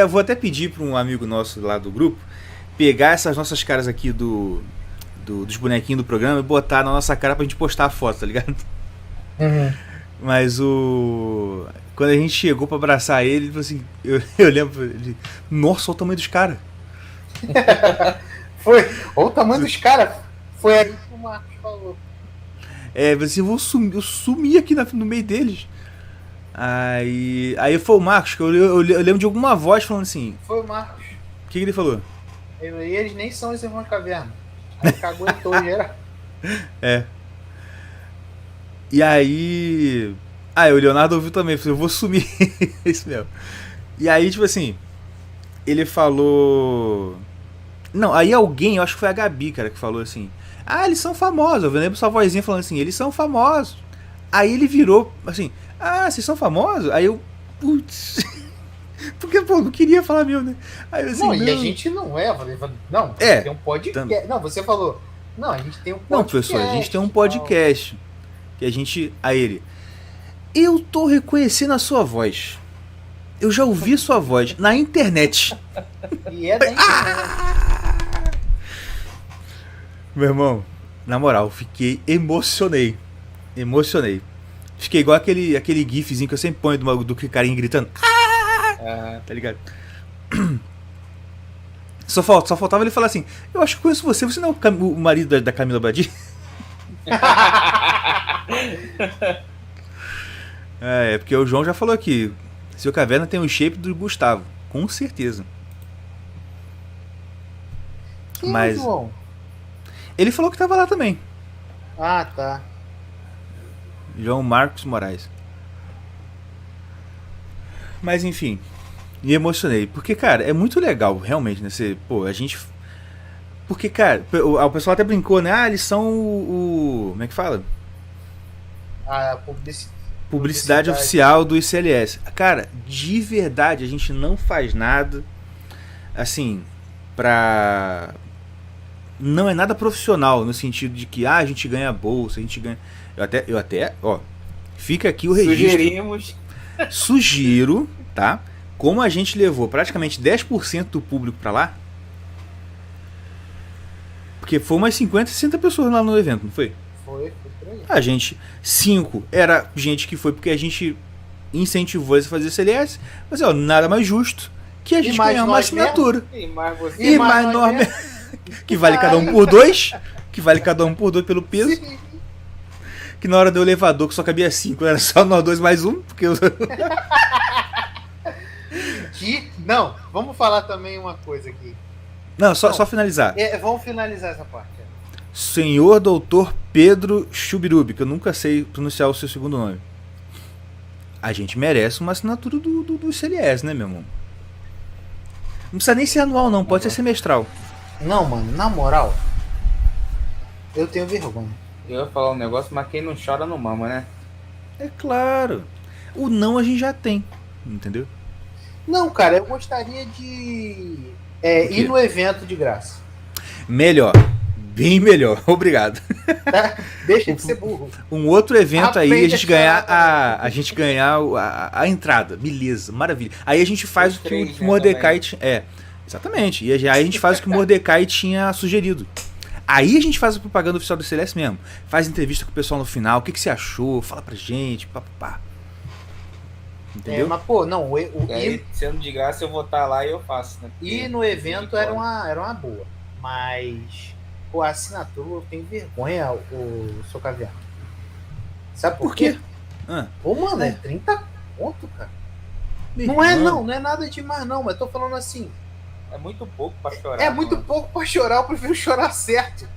vou até pedir pra um amigo nosso lá do grupo pegar essas nossas caras aqui dos bonequinhos do programa e botar na nossa cara pra gente postar a foto, tá ligado? Uhum. Mas quando a gente chegou pra abraçar ele falou assim, eu lembro de, nossa, olha o tamanho dos caras. Foi. Olha o tamanho dos caras. Foi aí que o Marcos falou. Assim, eu sumi aqui no meio deles. Aí foi o Marcos, que eu lembro de alguma voz falando assim. Foi o Marcos. O que ele falou? E eles nem são os irmãos Caverna. Aí caguetou geral. E aí. O Leonardo ouviu também, falou, eu vou sumir. Isso mesmo. E aí, tipo assim, ele falou. Não, aí alguém, eu acho que foi a Gabi, cara, que falou assim: eles são famosos. Eu lembro sua vozinha falando assim: eles são famosos. Aí ele virou assim: vocês são famosos? Aí eu. Putz. Porque, pô, não queria falar mesmo, né? Aí eu assim, não, e a gente não é. Não, tem um podcast. Não, você falou. Não, a gente tem um podcast. Não, professor, a gente tem um podcast. Que a gente. Aí ele. Eu tô reconhecendo a sua voz. Eu já ouvi sua voz na internet. E é da internet. Meu irmão, na moral, emocionei. Fiquei igual aquele gifzinho que eu sempre ponho do carinha gritando. Tá ligado? Só faltava ele falar assim: eu acho que conheço você não é o marido da Camila Badi? Porque o João já falou aqui. Seu Caverna tem o shape do Gustavo, com certeza. Quem Mas é o João? ele falou que tava lá também. Ah, tá. João Marcos Moraes. Mas enfim, me emocionei. Porque, cara, é muito legal, realmente, né? A gente. Porque, cara, o pessoal até brincou, né? Eles são como é que fala? A Publicidade oficial do ICLS. Cara, de verdade, a gente não faz nada assim pra. Não é nada profissional no sentido de que a gente ganha bolsa, a gente ganha. Eu até, fica aqui o registro. Sugiro, tá? Como a gente levou praticamente 10% do público pra lá. Porque foi umas 50, 60 pessoas lá no evento, não foi? Foi por aí. A gente, 5 era gente que foi porque a gente incentivou eles a fazer CLS, mas nada mais justo que a gente ganhar uma assinatura. E mais você. E mais nós mesmo. Que vale cada um por 2. Que vale cada um por 2 pelo peso. Sim. Que na hora do elevador que só cabia 5, era só nós dois mais um. Porque Não, vamos falar também uma coisa aqui. Não, só finalizar. Vamos finalizar essa parte. Senhor Doutor Pedro Chubirubi, que eu nunca sei pronunciar o seu segundo nome. A gente merece uma assinatura do CLS, né, meu irmão? Não precisa nem ser anual, não. Pode ser semestral. Não, mano, na moral, eu tenho vergonha. Eu ia falar um negócio, mas quem não chora não mama, né? É claro. O não a gente já tem, entendeu? Não, cara, eu gostaria de ir no evento de graça. Melhor. Bem melhor, obrigado. Tá? Deixa de ser burro. Um outro evento aí, Aprende a gente a ganhar chorar, a gente ganhar a entrada. Beleza, maravilha. Aí a gente faz Os o que três, o né, Mordecai tinha. Exatamente. E aí a gente faz o que o Mordecai tinha sugerido. Aí a gente faz a propaganda oficial do Celeste mesmo. Faz entrevista com o pessoal no final. O que você achou? Fala pra gente. Pá. Entendeu? Mas, pô, não, E aí, sendo de graça, eu vou estar lá e eu faço, né? e no evento era uma boa. Mas, pô, a assinatura eu tenho vergonha, o seu caviar. Sabe por quê? Ah, Pô, mano, é 30 conto, cara. meu Não é irmão. não é nada demais não, mas tô falando assim, É muito pouco pra chorar. é muito mano. pouco pra chorar, eu prefiro chorar certo.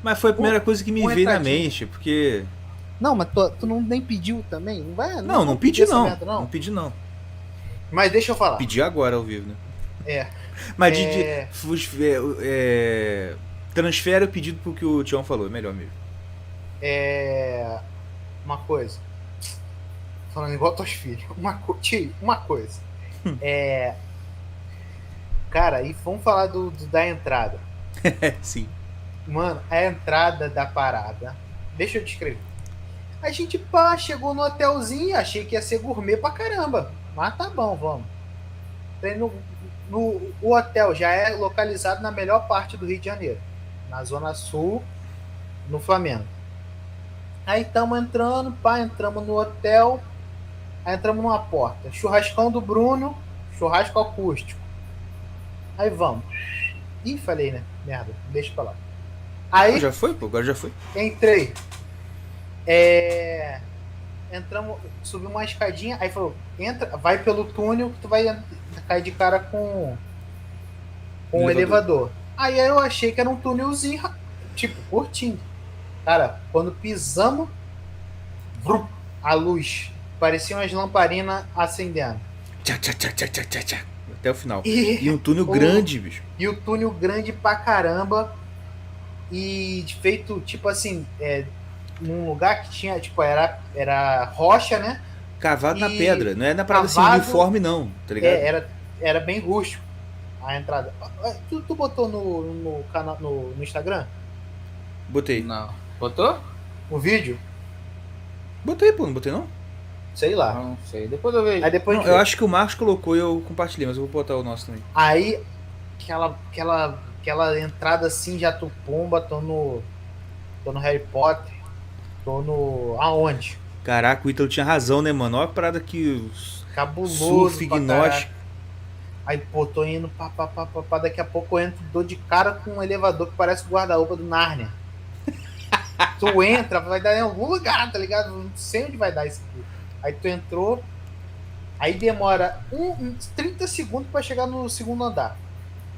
Mas foi a primeira coisa que me veio na entradinho. mente, porque. Não, mas tu não nem pediu também? Não vai? Não pedir pedi essa não. merda, Não pedi não. Mas deixa eu falar. Pedi agora ao vivo, né? É. Mas transfere o pedido pro que o Tião falou, é melhor mesmo. Uma coisa. Falando igual teus filhos. Tio, uma coisa. Cara, e vamos falar da entrada. Sim. Mano, a entrada da parada. Deixa eu descrever. A gente chegou no hotelzinho, achei que ia ser gourmet pra caramba. Mas tá bom, vamos. O hotel já é localizado na melhor parte do Rio de Janeiro, na Zona Sul, no Flamengo. Aí estamos entrando, entramos no hotel, aí entramos numa porta. Churrascão do Bruno, churrasco acústico. Aí vamos. Ih, falei, né? Merda, deixa pra lá. Aí Já foi, pô, agora já foi. entrei. Entramos, subimos uma escadinha, aí falou, entra, vai pelo túnel que tu vai cair de cara com o elevador. Aí eu achei que era um túnelzinho, tipo, curtinho. Cara, quando pisamos, vrum, a luz, parecia umas lamparinas acendendo. Tchá, tchá, tchá, tchá, tchá, tchá, tchá. Até o final. E E um túnel grande, bicho. E o túnel grande pra caramba. E feito, tipo assim, num lugar que tinha, tipo, era rocha, né? Cavado na E pedra, não é na parada assim cavado- uniforme, não, tá ligado? Era bem rústico a entrada. Tu botou no canal, no Instagram Botei. Não. Botou? o vídeo? Botei, pô, não botei não? Sei lá. Não sei. Depois eu vejo. Aí depois Não, eu acho que o Marcos colocou e eu compartilhei, mas eu vou botar o nosso também. Aí, aquela entrada assim, já tu pomba, tô no Harry Potter, tô no... Aonde? Caraca, o Ítalo tinha razão, né, mano? Olha a parada que Cabuloso surf, pra gnóstico. caralho. Aí, pô, tô indo, pá, daqui a pouco eu entro, dou de cara com um elevador que parece o guarda-roupa do Nárnia. Tu entra, vai dar em algum lugar, tá ligado? Não sei onde vai dar isso aqui. Aí tu entrou, aí demora uns 30 segundos pra chegar no segundo andar.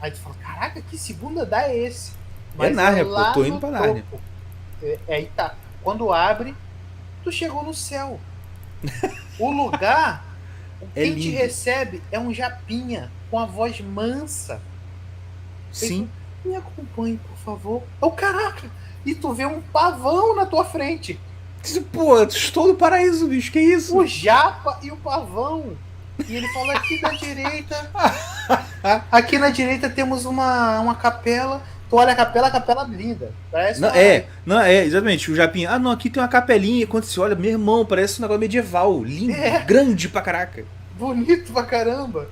Aí tu fala, caraca, que segundo andar é esse? Nárnia, pô, lá tô indo no pra Nárnia. topo. Aí tá, quando abre, tu chegou no céu. O lugar, quem te lindo. recebe é um japinha com a voz mansa. Sim. Me acompanhe, por favor. Oh, caraca! E tu vê um pavão na tua frente. Pô, estou no paraíso, bicho, que isso? O japa e o pavão. E ele fala aqui da direita. Aqui na direita temos uma capela. Tu olha a capela linda. Parece Exatamente, o Japinha. Ah, não, aqui tem uma capelinha. Quando você olha, meu irmão, parece um negócio medieval. Lindo, grande pra caraca. Bonito pra caramba.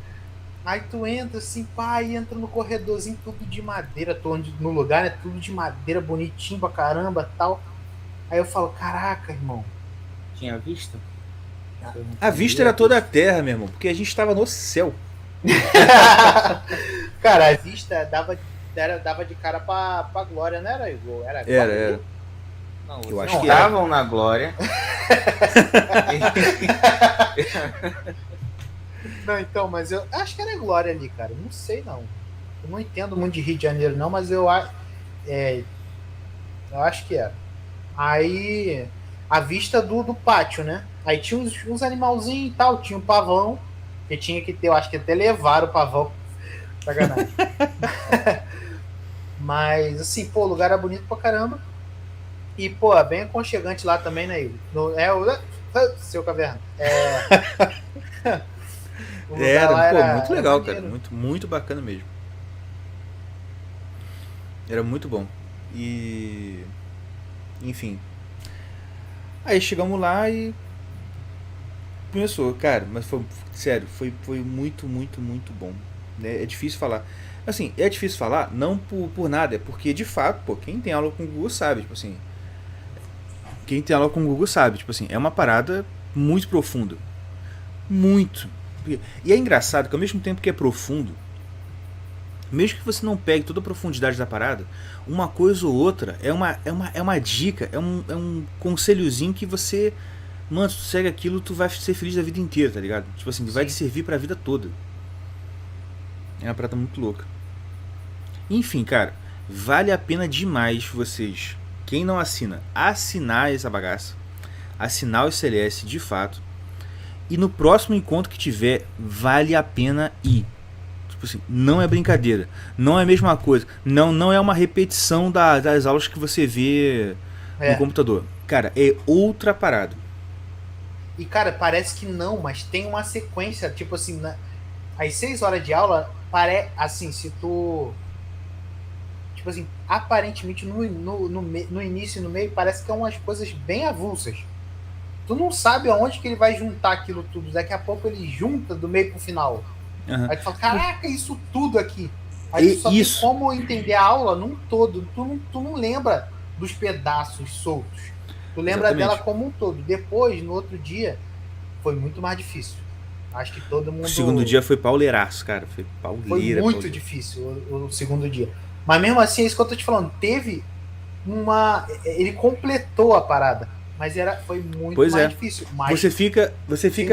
Aí tu entra assim, e entra no corredorzinho, tudo de madeira. Tô no lugar, né? Tudo de madeira, bonitinho pra caramba tal. Aí eu falo, caraca, irmão. Tinha visto? A vista era toda a terra, meu irmão, porque a gente tava no céu. Cara, a vista dava de cara pra glória, não era igual? Era. Não, Eu acho vocês que era. estavam na glória. Não, então, mas eu acho que era glória ali, cara. Não sei, não. Eu não entendo muito de Rio de Janeiro, não, mas eu acho que era. Aí, a vista do pátio, né? Aí tinha uns animalzinhos e tal, tinha um pavão, que tinha que ter, eu acho que até levar o pavão. Sacanagem. Mas, assim, pô, o lugar era bonito pra caramba. E, pô, é bem aconchegante lá também, né, Igor? Seu caverna. Era muito legal, cara. Muito, muito bacana mesmo. Era muito bom. E... Enfim. Aí chegamos lá e... Começou, cara, mas foi... Sério, foi muito, muito, muito bom. Né? É difícil falar. Assim, é difícil falar, não por nada, é porque de fato, pô, quem tem aula com o Google sabe, tipo assim... Quem tem aula com o Google sabe, tipo assim, é uma parada muito profunda. Muito. E é engraçado que ao mesmo tempo que é profundo, mesmo que você não pegue toda a profundidade da parada, uma coisa ou outra é uma dica, é um conselhozinho que você, mano, se tu segue aquilo, tu vai ser feliz a vida inteira, tá ligado? Tipo assim, vai te Sim. servir pra vida toda. É uma parada muito louca. Enfim, cara, vale a pena demais vocês, quem não assina, assinar essa bagaça, assinar o CLS de fato. E no próximo encontro que tiver, vale a pena ir. Tipo assim, não é brincadeira. Não é a mesma coisa. Não é uma repetição das aulas que você vê no É. computador. Cara, é outra parada. E, cara, parece que não, mas tem uma sequência, tipo assim, às 6 horas de aula, assim, se tu. Tipo assim, aparentemente no início e no meio, parece que é umas coisas bem avulsas. Tu não sabe aonde que ele vai juntar aquilo tudo. Daqui a pouco ele junta do meio pro final. Uhum. Aí tu fala, caraca, isso tudo aqui. Aí tu só tem Isso. como entender a aula num todo. Tu não lembra dos pedaços soltos. Tu lembra Exatamente. dela como um todo. Depois, no outro dia, foi muito mais difícil. Acho que todo mundo. O segundo dia foi pauleiraço, cara. Foi Foi pauleira, muito pauleira. difícil o segundo dia. Mas mesmo assim, é isso que eu tô te falando. Teve uma. Ele completou a parada. Mas foi muito Pois mais é. difícil. Mas Você fica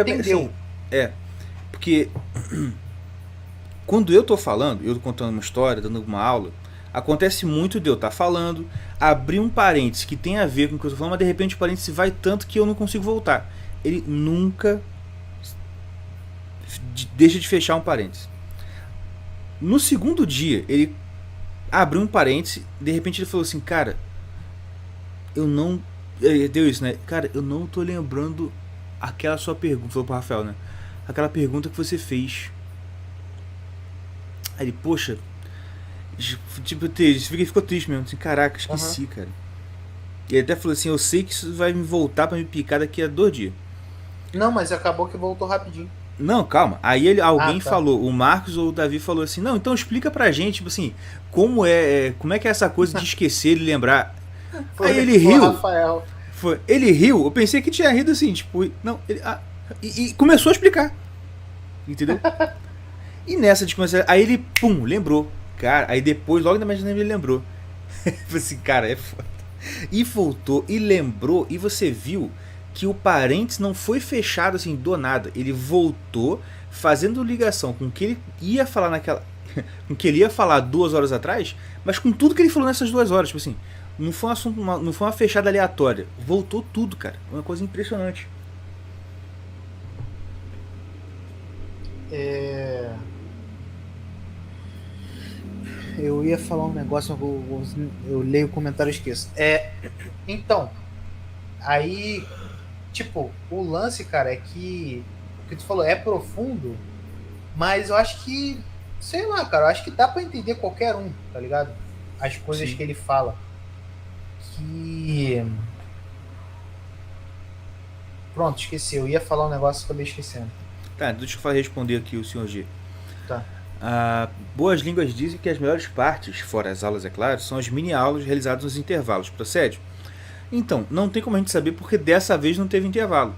entendeu. assim, porque quando eu tô falando, eu tô contando uma história, dando alguma aula, acontece muito de eu estar falando, abrir um parênteses que tem a ver com o que eu tô falando, mas de repente o parênteses vai tanto que eu não consigo voltar. Ele nunca deixa de fechar um parênteses. No segundo dia, ele abriu um parênteses, de repente ele falou assim, cara, eu não... Deu isso, né? Cara, eu não tô lembrando aquela sua pergunta, falou pro Rafael, né? Aquela pergunta que você fez. Aí ele, poxa, tipo, ficou triste mesmo, assim, caraca, esqueci, Uhum. cara. E ele até falou assim, eu sei que isso vai me voltar pra me picar daqui a 2 dias. Não, mas acabou que voltou rapidinho. Não, calma. Aí Ah, alguém tá. falou, o Marcos ou o Davi falou assim, não, então explica pra gente, tipo assim, como é que é essa coisa de esquecer e lembrar. Aí ele Foi o riu, Rafael. ele riu, eu pensei que tinha rido assim, tipo, não, e começou a explicar, entendeu? E nessa de começar, aí ele, pum, lembrou. Cara, aí depois, logo na mesma ele lembrou. Falei assim, cara, é foda. E voltou, e lembrou, e você viu que o parênteses não foi fechado assim do nada. Ele voltou fazendo ligação com o que ele ia falar naquela. Com o que ele ia falar 2 horas atrás, mas com tudo que ele falou nessas 2 horas. Tipo assim, não foi um assunto, não foi uma fechada aleatória. Voltou tudo, cara. Uma coisa impressionante. É, eu ia falar um negócio, eu leio o comentário e esqueço. Então, aí, tipo, o lance, cara, é que o que tu falou é profundo, mas eu acho que, sei lá, cara, eu acho que dá pra entender qualquer um, tá ligado? As coisas Sim. que ele fala. Que. Pronto, esqueci. Eu ia falar um negócio e acabei esquecendo. Tá, deixa eu responder aqui o senhor G. Tá. Boas línguas dizem que as melhores partes, fora as aulas, é claro, são as mini-aulas realizadas nos intervalos. Procede? Então, não tem como a gente saber porque dessa vez não teve intervalo.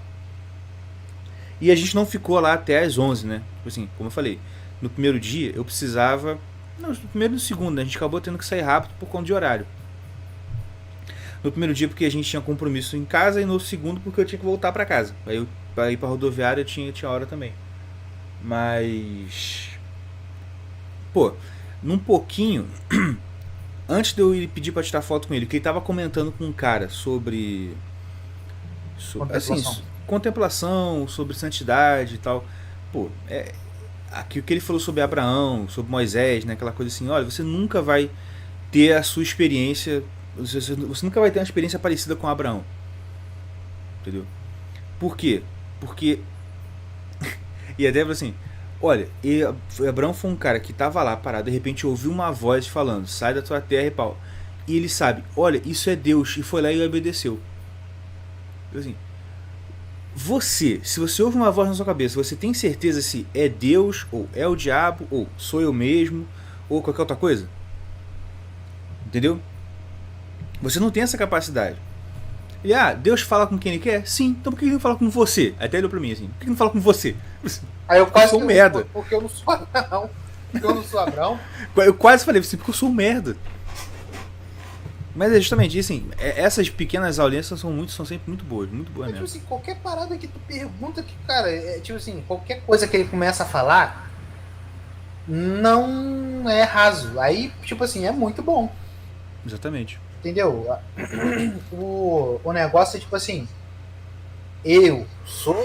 E a gente não ficou lá até as 11, né? Tipo assim, como eu falei, no primeiro dia eu precisava. Não, no primeiro e no segundo, né? A gente acabou tendo que sair rápido por conta de horário. No primeiro dia porque a gente tinha compromisso em casa e no segundo porque eu tinha que voltar pra casa. Aí eu, pra ir pra rodoviária eu tinha hora também. Mas. Pô, num pouquinho. Antes de eu ir pedir pra tirar foto com ele, que ele tava comentando com um cara sobre assim, Contemplação. contemplação, sobre santidade e tal. Pô, aqui o que ele falou sobre Abraão, sobre Moisés, né, aquela coisa assim, olha, você nunca vai ter a sua experiência, você nunca vai ter uma experiência parecida com Abraão, entendeu? Por quê? Porque e a Débora assim, olha, Abraão foi um cara que tava lá parado, de repente ouviu uma voz falando, sai da tua terra e pau. e ele sabe, olha, isso é Deus, e foi lá e obedeceu. Assim, se você ouve uma voz na sua cabeça, você tem certeza se é Deus, ou é o diabo, ou sou eu mesmo, ou qualquer outra coisa? Entendeu? Você não tem essa capacidade. E Deus fala com quem ele quer? Sim, então por que ele não fala com você? Até ele olhou pra mim assim, por que ele não fala com você? Aí eu quase sou um merda. Porque eu não sou Abraão. Porque eu não sou Abraão. Eu quase falei assim, porque eu sou um merda. Mas é justamente isso, assim, essas pequenas aulinhas são sempre muito boas Mas, mesmo. tipo assim, qualquer parada que tu pergunta que, cara, tipo assim, qualquer coisa que ele começa a falar não é raso. Aí, tipo assim, é muito bom. Exatamente. Entendeu? O negócio é tipo assim, eu sou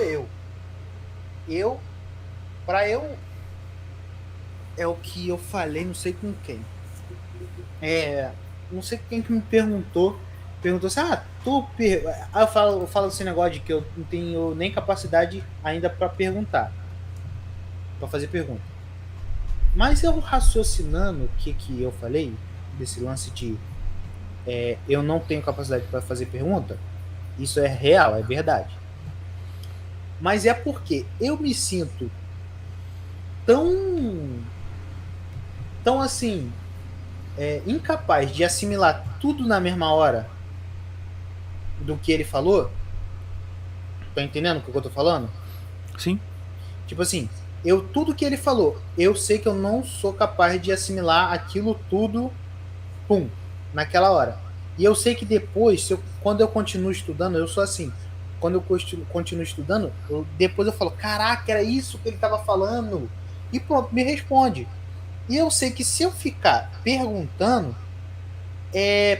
eu. Pra eu, é o que eu falei, não sei com quem. Não sei quem que me perguntou assim, aí eu falo esse negócio de que eu não tenho nem capacidade ainda pra perguntar, pra fazer pergunta. Mas eu raciocinando o que eu falei, desse lance de eu não tenho capacidade para fazer pergunta, isso é real, é verdade. Mas é porque eu me sinto tão assim, incapaz de assimilar tudo na mesma hora do que ele falou. Tá entendendo o que eu tô falando? Sim. Tipo assim, tudo que ele falou, eu sei que eu não sou capaz de assimilar aquilo tudo, naquela hora. E eu sei que depois, quando eu continuo estudando, eu sou assim. Quando eu continuo estudando, depois eu falo, caraca, era isso que ele tava falando. E pronto, me responde. E eu sei que se eu ficar perguntando,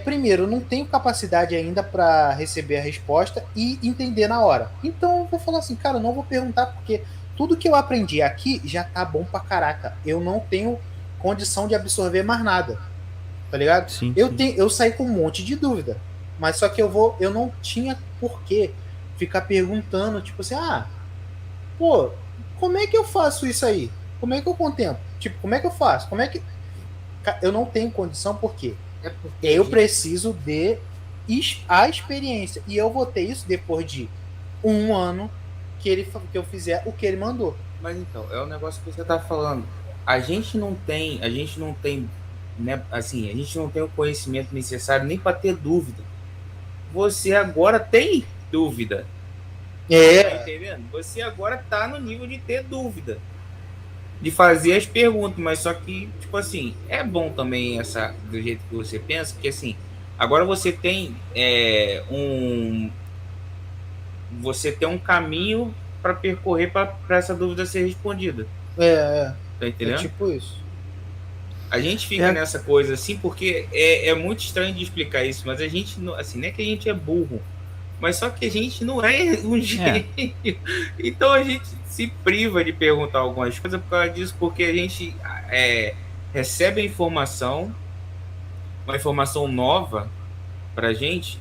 primeiro, eu não tenho capacidade ainda para receber a resposta e entender na hora. Então eu vou falar assim, cara, eu não vou perguntar porque tudo que eu aprendi aqui já tá bom pra caraca. Eu não tenho condição de absorver mais nada. Tá ligado? Sim, eu saí com um monte de dúvida. Mas só que eu não tinha por que ficar perguntando, tipo assim, como é que eu faço isso aí? Como é que eu contemplo? Tipo, como é que eu faço? Como é que. Eu não tenho condição, por quê? É porque Eu preciso de a experiência. E eu vou ter isso depois de 1 ano que eu fizer o que ele mandou. Mas então, é o negócio que você tá falando. A gente não tem, né, assim, a gente não tem o conhecimento necessário nem para ter dúvida. Você agora tem dúvida. Tá entendendo? Você agora tá no nível de ter dúvida. De fazer as perguntas, mas só que, tipo assim, é bom também do jeito que você pensa, porque assim, agora você tem você tem um caminho para percorrer para essa dúvida ser respondida. Tá entendendo? É tipo isso. A gente fica nessa coisa assim, porque é muito estranho de explicar isso, mas a gente, assim, não é que a gente é burro, mas só que a gente não é um gênio. Então a gente se priva de perguntar algumas coisas por causa disso, porque a gente recebe a informação, uma informação nova pra gente,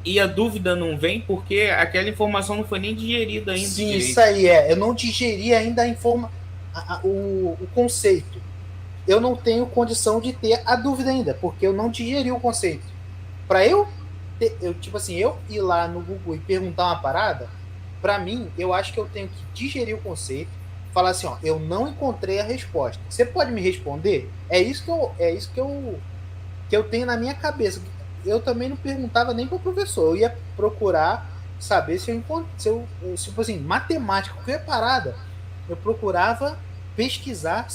e a dúvida não vem porque aquela informação não foi nem digerida ainda. Sim, isso aí eu não digeri ainda o conceito. Eu não tenho condição de ter a dúvida ainda, porque eu não digeri o conceito. Para tipo assim, eu ir lá no Google e perguntar uma parada, para mim, eu acho que eu tenho que digerir o conceito, falar assim, eu não encontrei a resposta. Você pode me responder? É isso que eu tenho na minha cabeça. Eu também não perguntava nem para o professor, eu ia procurar saber se eu encontrei, tipo assim, matemática, qualquer parada, eu procurava pesquisar,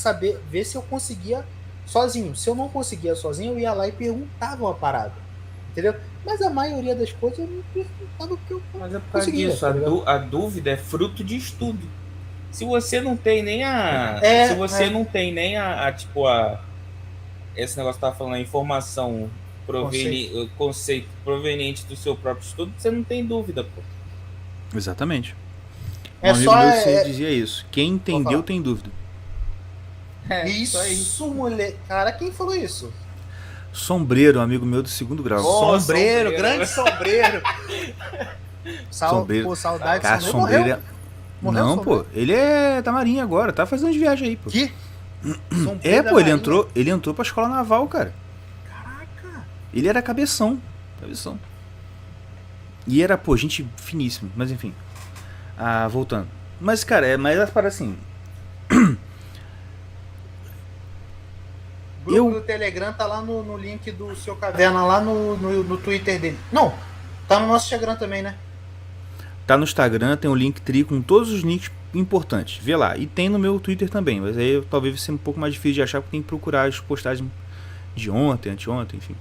ver se eu conseguia sozinho. Se eu não conseguia sozinho, eu ia lá e perguntava uma parada. Entendeu? Mas a maioria das coisas eu não perguntava porque eu Mas é por causa disso, a dúvida é fruto de estudo. Se você não tem nem não tem nem esse negócio que tava falando, a informação conceito proveniente do seu próprio estudo, você não tem dúvida, pô. Exatamente. Um amigo meu dizia isso. Quem entendeu tem dúvida. Isso, moleque. Cara, quem falou isso? Sombreiro, um amigo meu do 2º grau. Sombreiro, grande Sombreiro. Sombreiro. Pô, saudade. Cara, Sombreiro morreu, não, pô. Ele é da Marinha agora, tá fazendo de viagem aí, pô. Que? Ele entrou pra escola naval, cara. Caraca, Ele era cabeção. Cabeção. E era, pô, gente finíssima. Mas enfim. Voltando. Mas, cara, mas as paradas assim. O grupo do Telegram tá lá no link do seu Caverna, lá no Twitter dele. Não, tá no nosso Instagram também, né? Tá no Instagram, tem o Linktree com todos os links importantes. Vê lá. E tem no meu Twitter também. Mas aí talvez vai ser um pouco mais difícil de achar, porque tem que procurar as postagens de ontem, anteontem, enfim.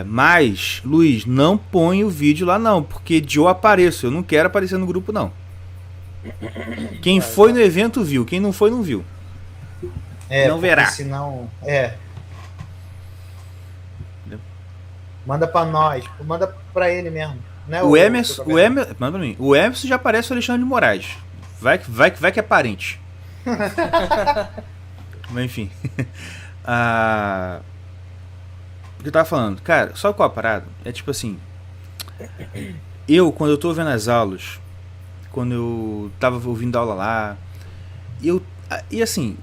Mas, Luiz, não põe o vídeo lá não, porque eu apareço. Eu não quero aparecer no grupo, não. Quem foi no evento viu, quem não foi, não viu. Não verá. Senão, manda pra nós, manda pra ele mesmo. Né, o Emerson, manda pra mim. O Emerson já parece o Alexandre de Moraes. Vai que é parente. Mas enfim. O que eu tava falando, cara, só qual a parada? É tipo assim. Quando eu tô vendo as aulas, quando eu tava ouvindo a aula lá, e assim,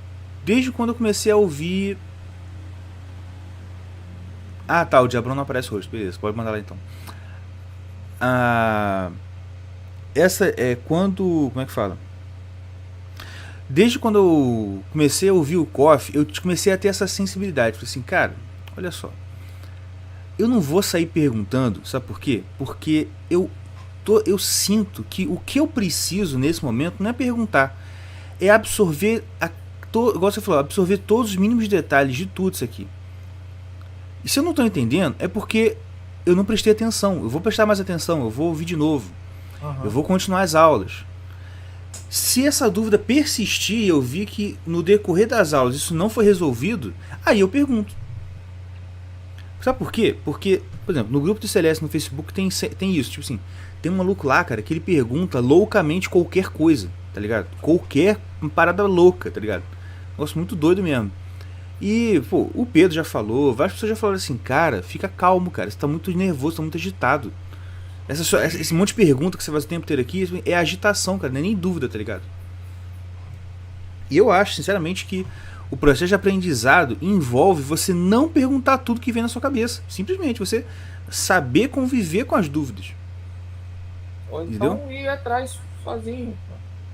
desde quando eu comecei a ouvir. Tá, o Diabrão não aparece hoje, beleza, pode mandar lá então. Essa é quando. Como é que fala? Desde quando eu comecei a ouvir o KOF, eu comecei a ter essa sensibilidade. Falei assim, cara, olha só. Eu não vou sair perguntando, sabe por quê? Porque eu sinto que o que eu preciso nesse momento não é perguntar, é absorver, igual você falou, absorver todos os mínimos detalhes de tudo isso aqui. E se eu não estou entendendo, é porque eu não prestei atenção. Eu vou prestar mais atenção, eu vou ouvir de novo. Eu vou continuar as aulas. Se essa dúvida persistir e eu vi que no decorrer das aulas isso não foi resolvido, aí eu pergunto. Sabe por quê? Porque, por exemplo, no grupo do Celeste no Facebook tem isso, tipo assim, tem um maluco lá, cara, que ele pergunta loucamente qualquer coisa, tá ligado? Qualquer parada louca, tá ligado? Negócio muito doido mesmo. E, pô, o Pedro já falou, várias pessoas já falaram assim, cara, fica calmo, cara, você tá muito nervoso, tá muito agitado. Esse monte de pergunta que você faz o tempo inteiro aqui é agitação, cara, não é nem dúvida, tá ligado? E eu acho, sinceramente, que o processo de aprendizado envolve você não perguntar tudo que vem na sua cabeça. Simplesmente você saber conviver com as dúvidas. Ou então ir atrás sozinho.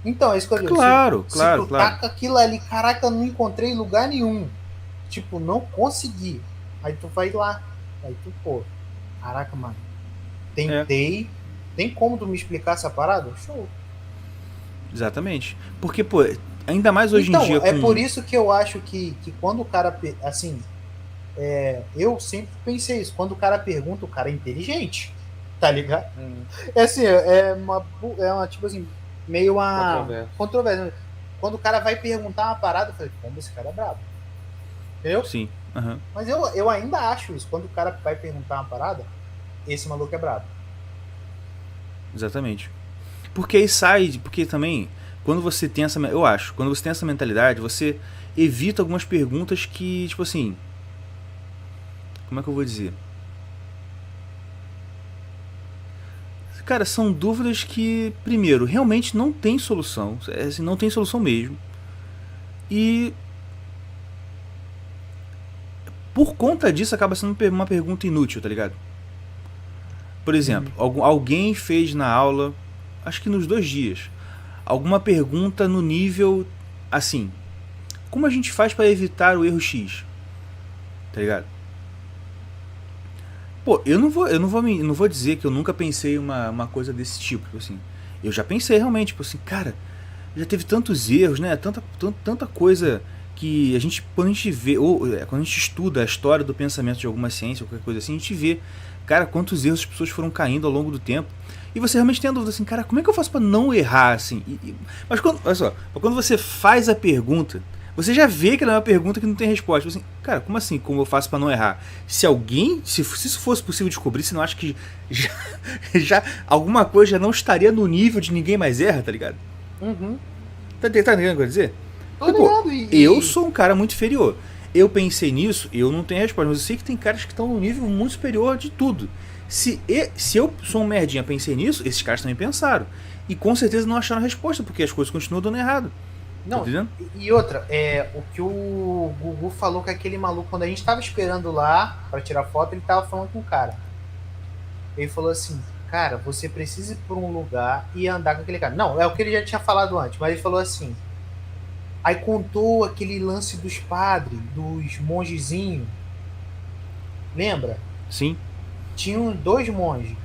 Então, é isso que eu digo. Claro. Se tu taca aquilo ali, caraca, eu não encontrei lugar nenhum. Tipo, não consegui. Aí tu vai lá. Aí tu, pô, caraca, mano. Tentei. Tem como tu me explicar essa parada? Show. Exatamente. Porque, pô, ainda mais hoje em dia. É por isso que eu acho que quando o cara. Assim. Eu sempre pensei isso. Quando o cara pergunta, o cara é inteligente. Tá ligado? É assim, é uma tipo assim, meio uma controvérsia. Quando o cara vai perguntar uma parada, eu falei, como esse cara é brabo. Entendeu? Sim. Mas eu ainda acho isso. Quando o cara vai perguntar uma parada, esse maluco é brabo. Exatamente. Porque aí sai. Porque também, quando você tem essa. Eu acho, quando você tem essa mentalidade, você evita algumas perguntas que, tipo assim. Como é que eu vou dizer? Cara, são dúvidas que, primeiro, realmente não tem solução. Assim, não tem solução mesmo. E por conta disso acaba sendo uma pergunta inútil, tá ligado? Por exemplo, alguém fez na aula, acho que nos 2 dias, alguma pergunta no nível assim: como a gente faz para evitar o erro X? Tá ligado? Pô, eu não vou dizer que eu nunca pensei uma coisa desse tipo, assim. Eu já pensei realmente, tipo assim, cara, já teve tantos erros, né? Tanta coisa que a gente, quando a gente vê, ou quando a gente estuda a história do pensamento de alguma ciência, ou qualquer coisa assim, a gente vê, cara, quantos erros as pessoas foram caindo ao longo do tempo. E você realmente tem a dúvida assim, cara, como é que eu faço para não errar, assim? Mas olha só, quando você faz a pergunta, você já vê que ela é uma pergunta que não tem resposta. Assim, cara, como assim? Como eu faço para não errar? Se isso fosse possível descobrir, você não acha que já alguma coisa já não estaria no nível de ninguém mais erra, tá ligado? Tá entendendo o que eu quero dizer? Eu sou um cara muito inferior. Eu pensei nisso, eu não tenho resposta, mas eu sei que tem caras que estão no nível muito superior de tudo. Se eu sou um merdinha, pensei nisso, esses caras também pensaram. E com certeza não acharam a resposta, porque as coisas continuam dando errado. Não, entendendo? e outra, o que o Gugu falou com aquele maluco, quando a gente tava esperando lá pra tirar foto, ele tava falando com o cara. Ele falou assim, cara, você precisa ir por um lugar e andar com aquele cara. Não, é o que ele já tinha falado antes, mas ele falou assim. Aí contou aquele lance dos padres, dos mongezinhos. Lembra? Sim. Tinham 2 monges.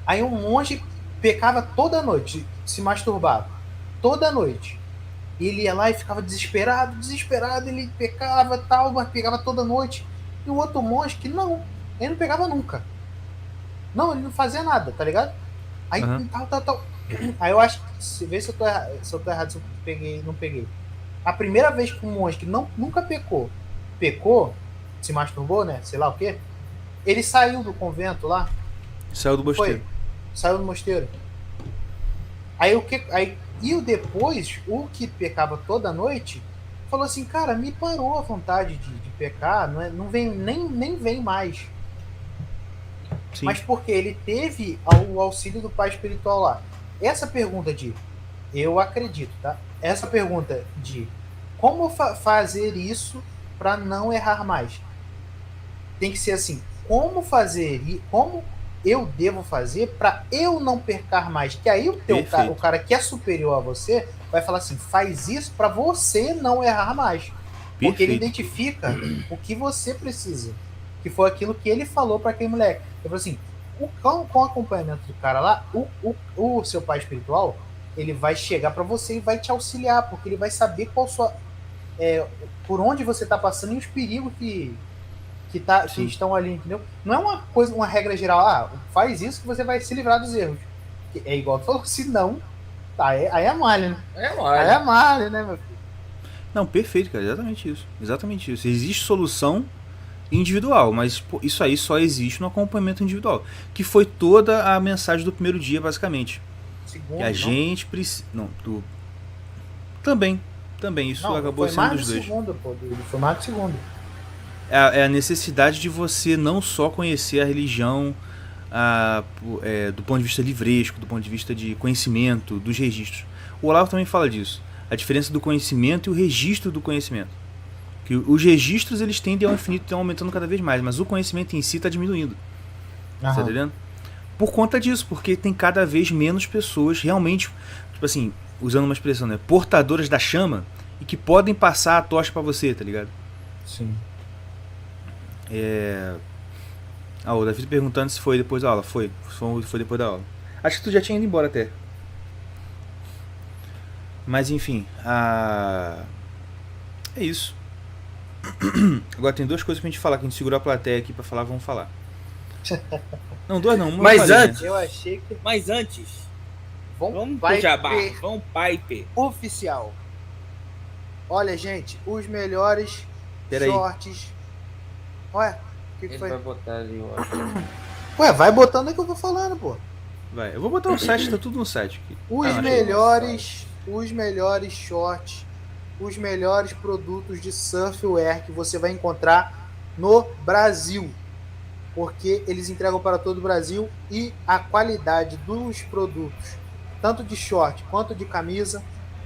Aí um monge pecava toda noite, se masturbava. Toda noite. E ele ia lá e ficava desesperado, desesperado, ele pecava tal, mas pegava toda noite. E o outro monge que não, ele não pegava nunca. Não, ele não fazia nada, tá ligado? Aí tal. Aí eu acho que, vê se eu tô errado, se eu peguei, não peguei. A primeira vez que um monge que nunca pecou, se masturbou, né? Sei lá o quê, ele saiu do convento lá. Saiu do mosteiro. Saiu do mosteiro. Aí o que. E o depois, o que pecava toda noite, falou assim, cara, me parou a vontade de pecar, não vem, nem vem mais. Sim. Mas porque ele teve o auxílio do pai espiritual lá. Essa pergunta de, eu acredito, tá? Essa pergunta de como fazer isso para não errar mais? Tem que ser assim, como eu devo fazer para eu não pecar mais? Que aí o cara que é superior a você vai falar assim, faz isso para você não errar mais. Perfeito. Porque ele identifica o que você precisa. Que foi aquilo que ele falou para aquele moleque. Ele falou assim, com o acompanhamento do cara lá, o seu pai espiritual, ele vai chegar para você e vai te auxiliar, porque ele vai saber por onde você tá passando e os perigos que estão ali, entendeu? Não é uma regra geral, faz isso que você vai se livrar dos erros. É igual tu falou, se não, aí é malha, né? Aí é malha, né, meu filho? Não, perfeito, cara, exatamente isso. Existe solução individual, mas isso aí só existe no acompanhamento individual, que foi toda a mensagem do primeiro dia, basicamente. Segundo, que a gente precisa... Também, isso acabou sendo dos dois. Foi mais do segundo. É a necessidade de você não só conhecer a religião do ponto de vista livresco, do ponto de vista de conhecimento, dos registros. O Olavo também fala disso. A diferença do conhecimento e o registro do conhecimento. Que os registros eles tendem ao infinito, estão aumentando cada vez mais, mas o conhecimento em si está diminuindo. Tá entendendo? Por conta disso, porque tem cada vez menos pessoas realmente, tipo assim, usando uma expressão, né, portadoras da chama e que podem passar a tocha para você, tá ligado? Sim. O Davi perguntando se foi depois da aula. Foi depois da aula. Acho que tu já tinha ido embora até. Mas enfim, é isso. Agora tem 2 coisas pra gente falar, que a gente segurou a plateia aqui pra falar, vamos falar. Não, 2 não, uma. Mas antes, eu achei que... Mas antes, vamos pro Jabá, vamos Piper. Oficial. Olha, gente, os melhores shorts. Ué, o que foi? Vai botar ali, ó. Ué, vai botando aí que eu tô falando, pô. Vai, eu vou botar no site, tá tudo no site aqui. Os melhores shorts, os melhores produtos de surfwear que você vai encontrar no Brasil. Porque eles entregam para todo o Brasil e a qualidade dos produtos, tanto de short quanto de camisa,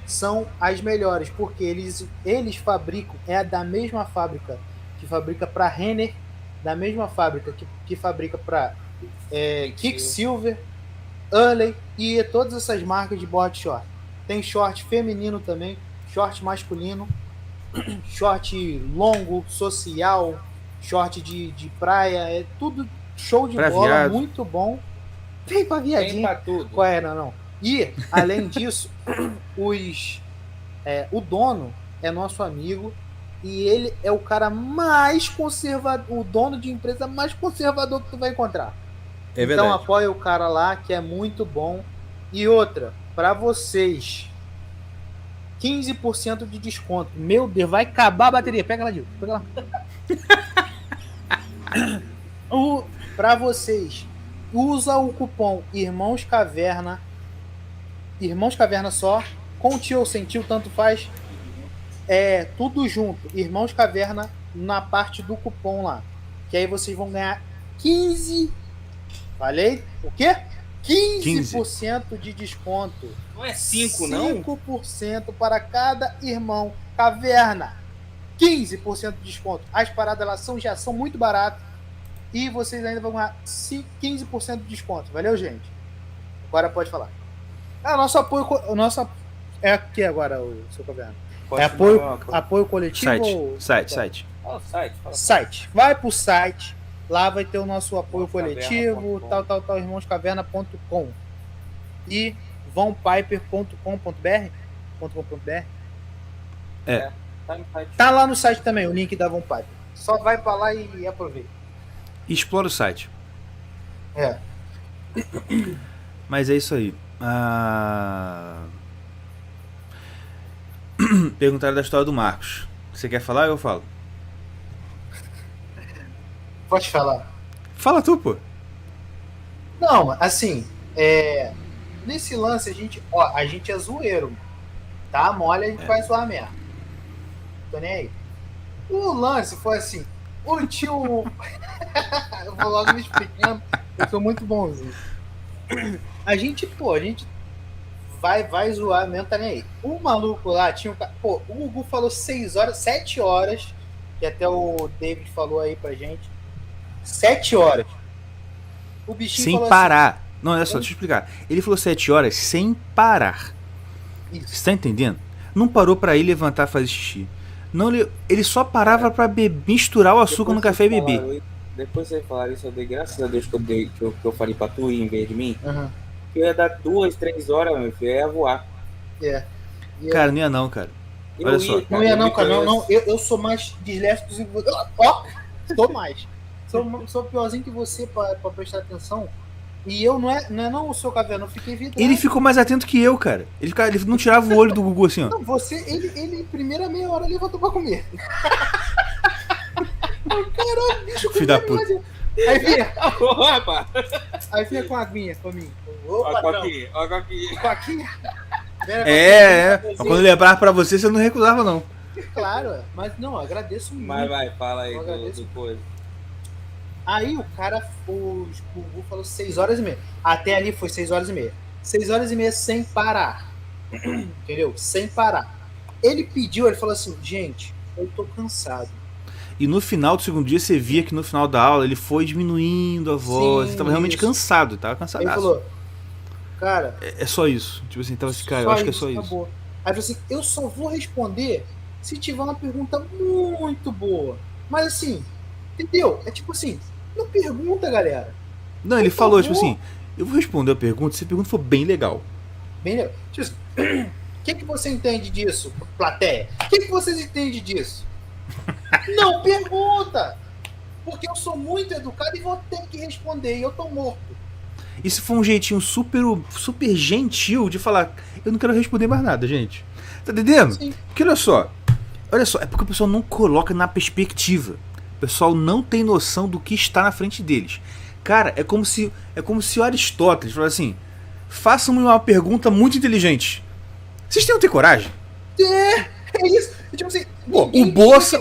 são as melhores. Porque eles fabricam, da mesma fábrica que fabrica para Renner, da mesma fábrica que fabrica para Quicksilver, Hurley e todas essas marcas de board short. Tem short feminino também, short masculino, short longo, social, short de praia, é tudo show de bola, viado. Muito bom. Tem pra viadinho. Tem pra tudo. Qual é, não? E, além disso, o dono é nosso amigo e ele é o cara mais conservador, o dono de empresa mais conservador que tu vai encontrar. É verdade. Então apoia o cara lá, que é muito bom. E outra, pra vocês, 15% de desconto. Meu Deus, vai acabar a bateria. Pega lá, Gil. Pega lá. Pra vocês, usa o cupom Irmãos Caverna só, com tio ou sem tio, tanto faz. Tudo junto. Irmãos Caverna na parte do cupom lá. Que aí vocês vão ganhar 15. Falei? O quê? 15% de desconto. Não é 5, não? 5% para cada irmão Caverna. 15% de desconto. As paradas elas já são muito baratas. E vocês ainda vão ganhar 15% de desconto. Valeu, gente? Agora pode falar. Nosso apoio. É aqui agora, o seu Caverna. É apoio coletivo? Site. Site. Vai pro site. Lá vai ter o nosso apoio coletivo, tal, irmãoscaverna.com e vonpiper.com.br. Tá lá no site também, o link da Von Piper. Só vai pra lá e aproveita. Explora o site. É. Mas é isso aí. Perguntaram da história do Marcos. Você quer falar ou eu falo? Pode falar. Fala tu, pô. Não, assim, nesse lance a gente é zoeiro, tá? Mole, a gente vai zoar mesmo. Tô nem aí. O lance foi assim, o tio... eu vou logo me explicando, eu sou muito bonzinho. A gente vai zoar mesmo, tá nem aí. O maluco lá tinha o Gugu falou 6 horas, 7 horas, que até o David falou aí pra gente. 7 horas. O bichinho sem falou parar. Assim, não, olha só, deixa eu explicar. Ele falou 7 horas sem parar. Isso. Você tá entendendo? Não parou pra ir levantar e fazer xixi. Não, ele só parava pra misturar o açúcar no café e beber. Depois vocês falaram isso, eu dei graças a Deus que eu falei pra tu ir em vez de mim. Uhum. Eu ia dar 2, 3 horas, meu filho, eu ia voar. Cara, não ia não, cara. Olha só. Não ia não, cara. Não. Eu sou mais disléxico que você. Ó, tô mais. Sou piorzinho que você pra prestar atenção. E eu não é o seu Caverna, eu fiquei vidrado. Ele ficou mais atento que eu, cara. Ele não tirava o olho do Gugu assim, ó. Não, ele primeira meia hora levantou pra comer. Caralho, bicho, filho da puta. Aí vinha com a aguinha pra mim. Ó, Coquinha. Quando lembrava pra você não recusava, não. Claro, mas não, agradeço muito. Mas vai, fala aí do coisa. Aí o Gugu falou 6 horas e meia. Até ali foi 6 horas e meia. 6 horas e meia sem parar. Entendeu? Sem parar. Ele falou assim, gente, eu tô cansado. E no final do segundo dia, você via que no final da aula ele foi diminuindo a voz. Ele tava realmente cansado, tava cansadaço. Ele falou, cara... É só isso. Tipo assim, tava assim, cara, eu acho que é só acabou. isso. Aí ele falou assim, eu só vou responder se tiver uma pergunta muito boa. Mas assim, entendeu? É tipo assim, não pergunta, galera. Não, ele falou, tipo assim, eu vou responder a pergunta se a pergunta for bem legal. Bem legal. Tipo assim, o que você entende disso, plateia? O que vocês entendem disso? Não pergunta! Porque eu sou muito educado e vou ter que responder, e eu tô morto. Isso foi um jeitinho super gentil de falar, eu não quero responder mais nada, gente. Tá entendendo? Sim. Porque olha só, é porque o pessoal não coloca na perspectiva. O pessoal não tem noção do que está na frente deles. Cara, é como se o Aristóteles falasse assim, façam-me uma pergunta muito inteligente. Vocês têm que ter coragem? É isso. Tipo assim, o Bossa,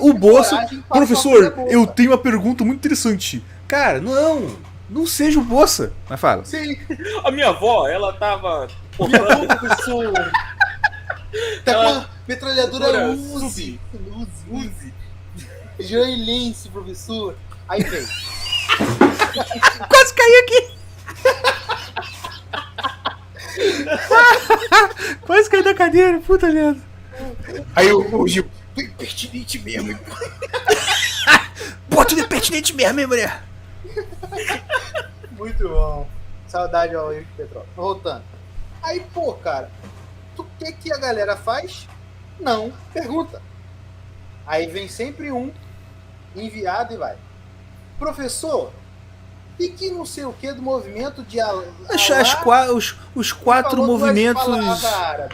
professor, eu tenho uma pergunta muito interessante. Cara, não seja o Bossa. Mas fala. Sim. A minha avó, ela tava... professor. Tá com a metralhadora Uzi. Joelense, professor. Aí vem. Quase caí aqui. Quase caí da cadeira, puta merda. Aí o Gil, tu é impertinente mesmo. Pô, tu é impertinente mesmo, hein, mulher? Muito bom. Saudade ao Henrique Petrol. Voltando. Aí, pô, cara, o que a galera faz? Não pergunta. Aí vem sempre um enviado e vai. Professor, e que não sei o que do movimento de os 4 movimentos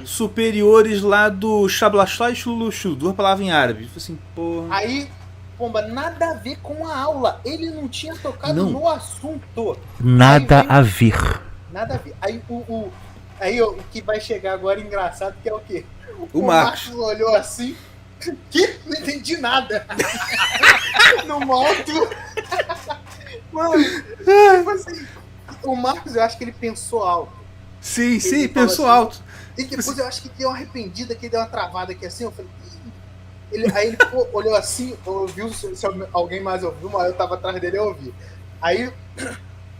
superiores lá do Shablashá e Shululushu, 2 palavras em árabe. Assim, porra. Aí, pomba, nada a ver com a aula. Ele não tinha tocado no assunto. Nada a ver. Nada a ver. Aí o que vai chegar agora engraçado, que é o quê? O Marcos olhou assim. Que? Não entendi nada. No moto. Mano, tipo assim, O Marcos, eu acho que ele pensou alto. Sim, Ele pensou falou alto. E depois eu acho que deu uma arrependida, que deu uma travada aqui assim, eu falei... Aí ele olhou assim, ouviu se alguém mais ouviu, mas eu tava atrás dele e eu ouvi. Aí,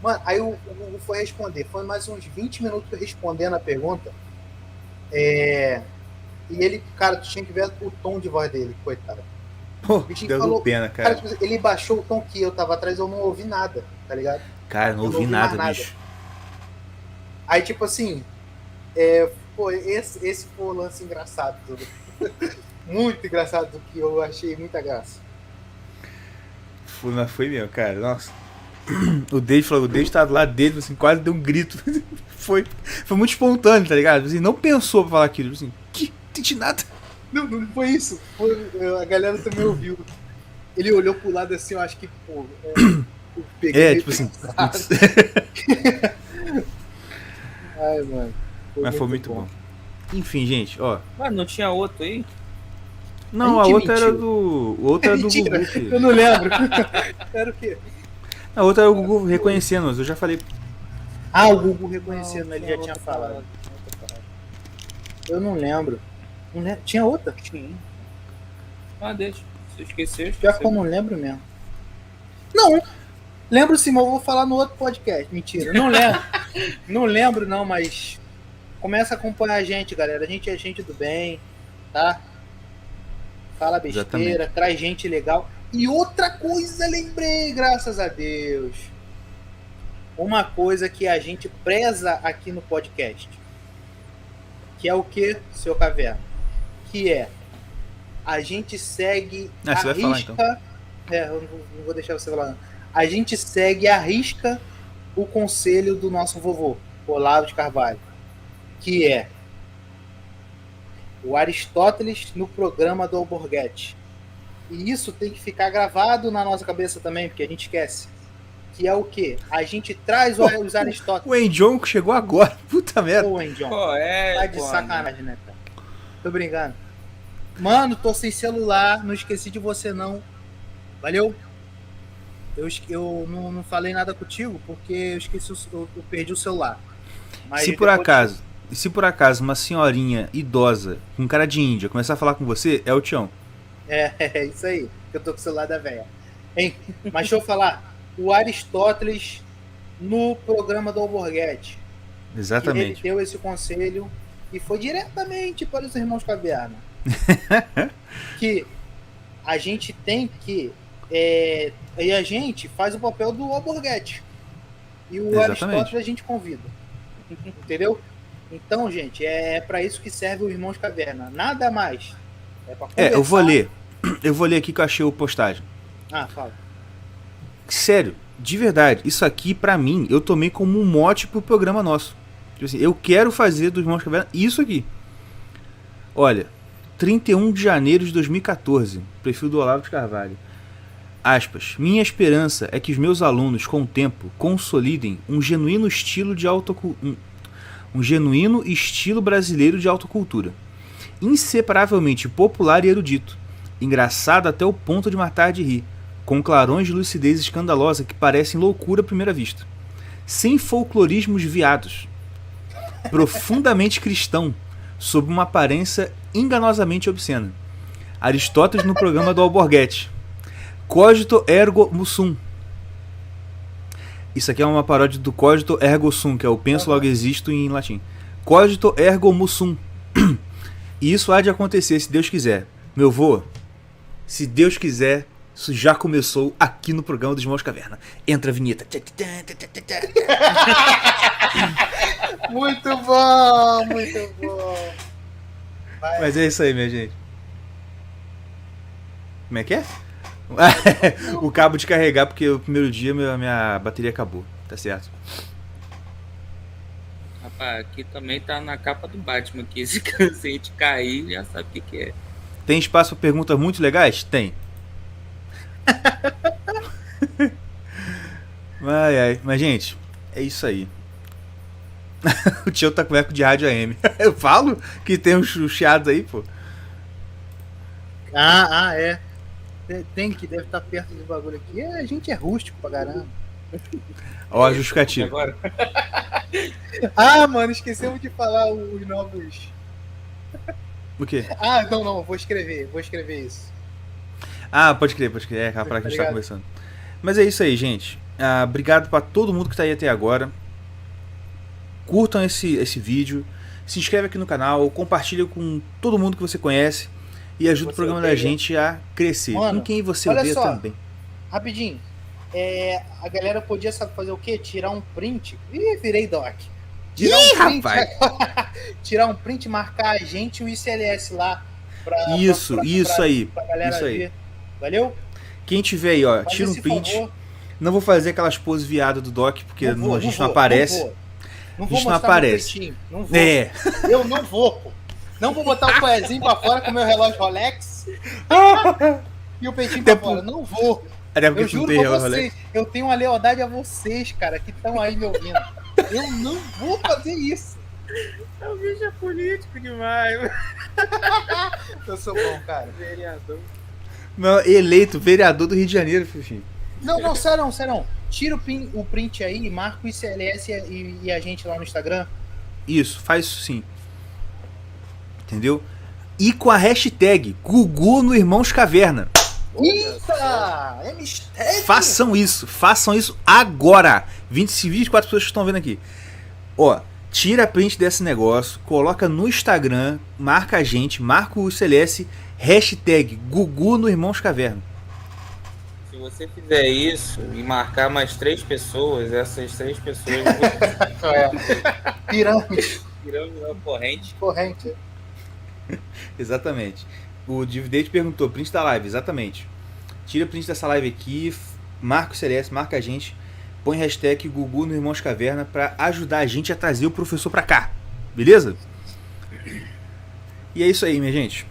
mano, aí o Google foi responder. Foi mais uns 20 minutos respondendo a pergunta. E ele, cara, tu tinha que ver o tom de voz dele, coitado. Pô, O bichinho deu falou, pena, cara. tipo, ele baixou o tom que eu tava atrás, eu não ouvi nada, tá ligado? Cara, não Eu ouvi mais nada, bicho. Aí, tipo assim, pô, esse foi o lance engraçado. Tudo. Muito engraçado, do que eu achei muita graça. Mas foi mesmo, cara. Nossa. O Dave tava do lado dele, assim, quase deu um grito. Foi muito espontâneo, tá ligado? Assim, não pensou pra falar aquilo. Assim, que? Não entendi nada. Não foi isso. A galera também ouviu. Ele olhou pro lado assim, eu acho que, pô... eu peguei tipo assim... Ai, mano. Mas foi muito bom. Enfim, gente, ó. Mas não tinha outro aí? Não, a outra era do... O outro era do Mentira, Gugu. Filho. eu não lembro. Era o quê? A outra era o Gugu reconhecendo, mas eu já falei. Ah, o Gugu reconhecendo, ele já tinha falado. Eu não lembro. Tinha outra? Tinha. Ah, deixa. Se eu esquecer, Pior que eu não lembro mesmo. Não, lembro sim, mas eu vou falar no outro podcast. Mentira, não lembro. Não lembro não, mas começa a acompanhar a gente, galera. A gente é gente do bem, tá? Fala besteira, Exatamente. traz gente legal. E outra coisa, lembrei, graças a Deus. Uma coisa que a gente preza aqui no podcast. Que é o que, seu Caverna? Que é, a gente segue Ah, você vai falar, então. Eu não vou deixar você falar. A gente segue à risca o conselho do nosso vovô, Olavo de Carvalho. Que é o Aristóteles no programa do Alborguete. E isso tem que ficar gravado na nossa cabeça também, porque a gente esquece. Que é o quê? A gente traz os Aristóteles. O Enjon chegou agora. Puta merda. Ô, Enjon. Pô, Tá de sacanagem, né, cara? Tô brincando. Mano, tô sem celular, não esqueci de você, não. Valeu? Eu não falei nada contigo porque eu esqueci, eu perdi o celular. Mas Se por acaso uma senhorinha idosa com cara de índia começar a falar com você, é o Tião. É isso aí, que eu tô com o celular da velha. Hein? Mas deixa eu falar, o Aristóteles no programa do Alborguete. Exatamente. Ele deu esse conselho e foi diretamente para os irmãos Caverna. Que a gente tem que... e a gente faz o papel do Alborguete. E o Exatamente. Aristóteles a gente convida. Entendeu? Então, gente, é para isso que serve o Irmãos Caverna. Nada mais. É pra conversar. Eu vou ler. Eu vou ler aqui que eu achei o postagem. Ah, fala. Sério, de verdade, isso aqui pra mim, eu tomei como um mote pro programa nosso. Tipo assim, eu quero fazer dos Irmãos Caverna isso aqui. Olha, 31 de janeiro de 2014, perfil do Olavo de Carvalho. Aspas, minha esperança é que os meus alunos, com o tempo, consolidem um genuíno estilo brasileiro de autocultura, inseparavelmente popular e erudito, engraçado até o ponto de matar de rir, com clarões de lucidez escandalosa que parecem loucura à primeira vista, sem folclorismos viados, profundamente cristão, sob uma aparência enganosamente obscena. Aristóteles no programa do Alborguete. Cogito ergo sum. Isso aqui é uma paródia do cogito ergo sum, que é o penso logo existo em latim. Cogito ergo sum. E isso há de acontecer se Deus quiser. Meu vô, se Deus quiser, isso já começou aqui no programa dos Irmãos Caverna. Entra a vinheta. Muito bom, muito bom. Vai. Mas é isso aí, minha gente. Como é que é? O cabo de carregar, porque o primeiro dia minha bateria acabou. Tá certo. Rapaz, aqui também tá na capa do Batman, que se a gente cair, já sabe o que é. Tem espaço para perguntas muito legais? Tem. Mas, gente, é isso aí. O tio tá com eco de rádio AM. Eu falo que tem uns chiados aí, pô. É. Tem que deve estar perto do bagulho aqui. A gente é rústico pra caramba. Ó, a justificativa. Agora, Ah, mano, esquecemos de falar os novos. O quê? Ah, não, vou escrever isso. Ah, pode crer. É, para que a gente tá Obrigado. conversando. Mas é isso aí, gente. Obrigado pra todo mundo que tá aí até agora. Curtam esse vídeo. Se inscreve aqui no canal. Compartilha com todo mundo que você conhece. E ajuda o Você programa da odeia. gente a crescer. Mano, Com quem você olha odeia só. também. Rapidinho. A galera podia, sabe, fazer o quê? Tirar um print. Ih, virei doc. Tirar Ih, um print, rapaz! tirar um print, marcar a gente e o ICLS lá. Isso aí. Pra galera Isso aí. ver. Valeu? Quem tiver aí, ó, Faz tira um esse print. favor. Não vou fazer aquelas poses viado do Doc, porque a gente não vou, aparece. Não A vou gente não mostrar aparece. meu peitinho. Não vou. É. Eu não vou, pô. Não vou botar o coezinho pra fora com o meu relógio Rolex e o peitinho pra Até fora. Não vou. Até Eu porque tu não juro tem pra relógio vocês, Rolex. eu tenho uma lealdade a vocês, cara, que estão aí me ouvindo. Eu não vou fazer isso. o bicho é político demais. Eu sou bom, cara. Vereador. Não, eleito vereador do Rio de Janeiro, Fifinho. Não, sério. Tira o print aí, marca o ICLS e a gente lá no Instagram. Isso, faz isso sim. Entendeu? E com a hashtag Gugu no Irmãos Caverna. Eita! É mistério! Façam isso agora. 24 pessoas que estão vendo aqui. Ó, tira a print desse negócio, coloca no Instagram, marca a gente, marca o CLS, hashtag Gugu no Irmãos Caverna. Se você fizer isso e marcar mais 3 pessoas, essas 3 pessoas Pirâmide, virando uma corrente. corrente. Exatamente. O Dividente perguntou, print da live, exatamente. Tira print dessa live aqui, marca o CLS, marca a gente, põe hashtag Gugu no Irmãos Caverna pra ajudar a gente a trazer o professor pra cá. Beleza? E é isso aí, minha gente.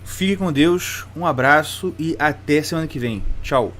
Fique com Deus, um abraço e até semana que vem. Tchau.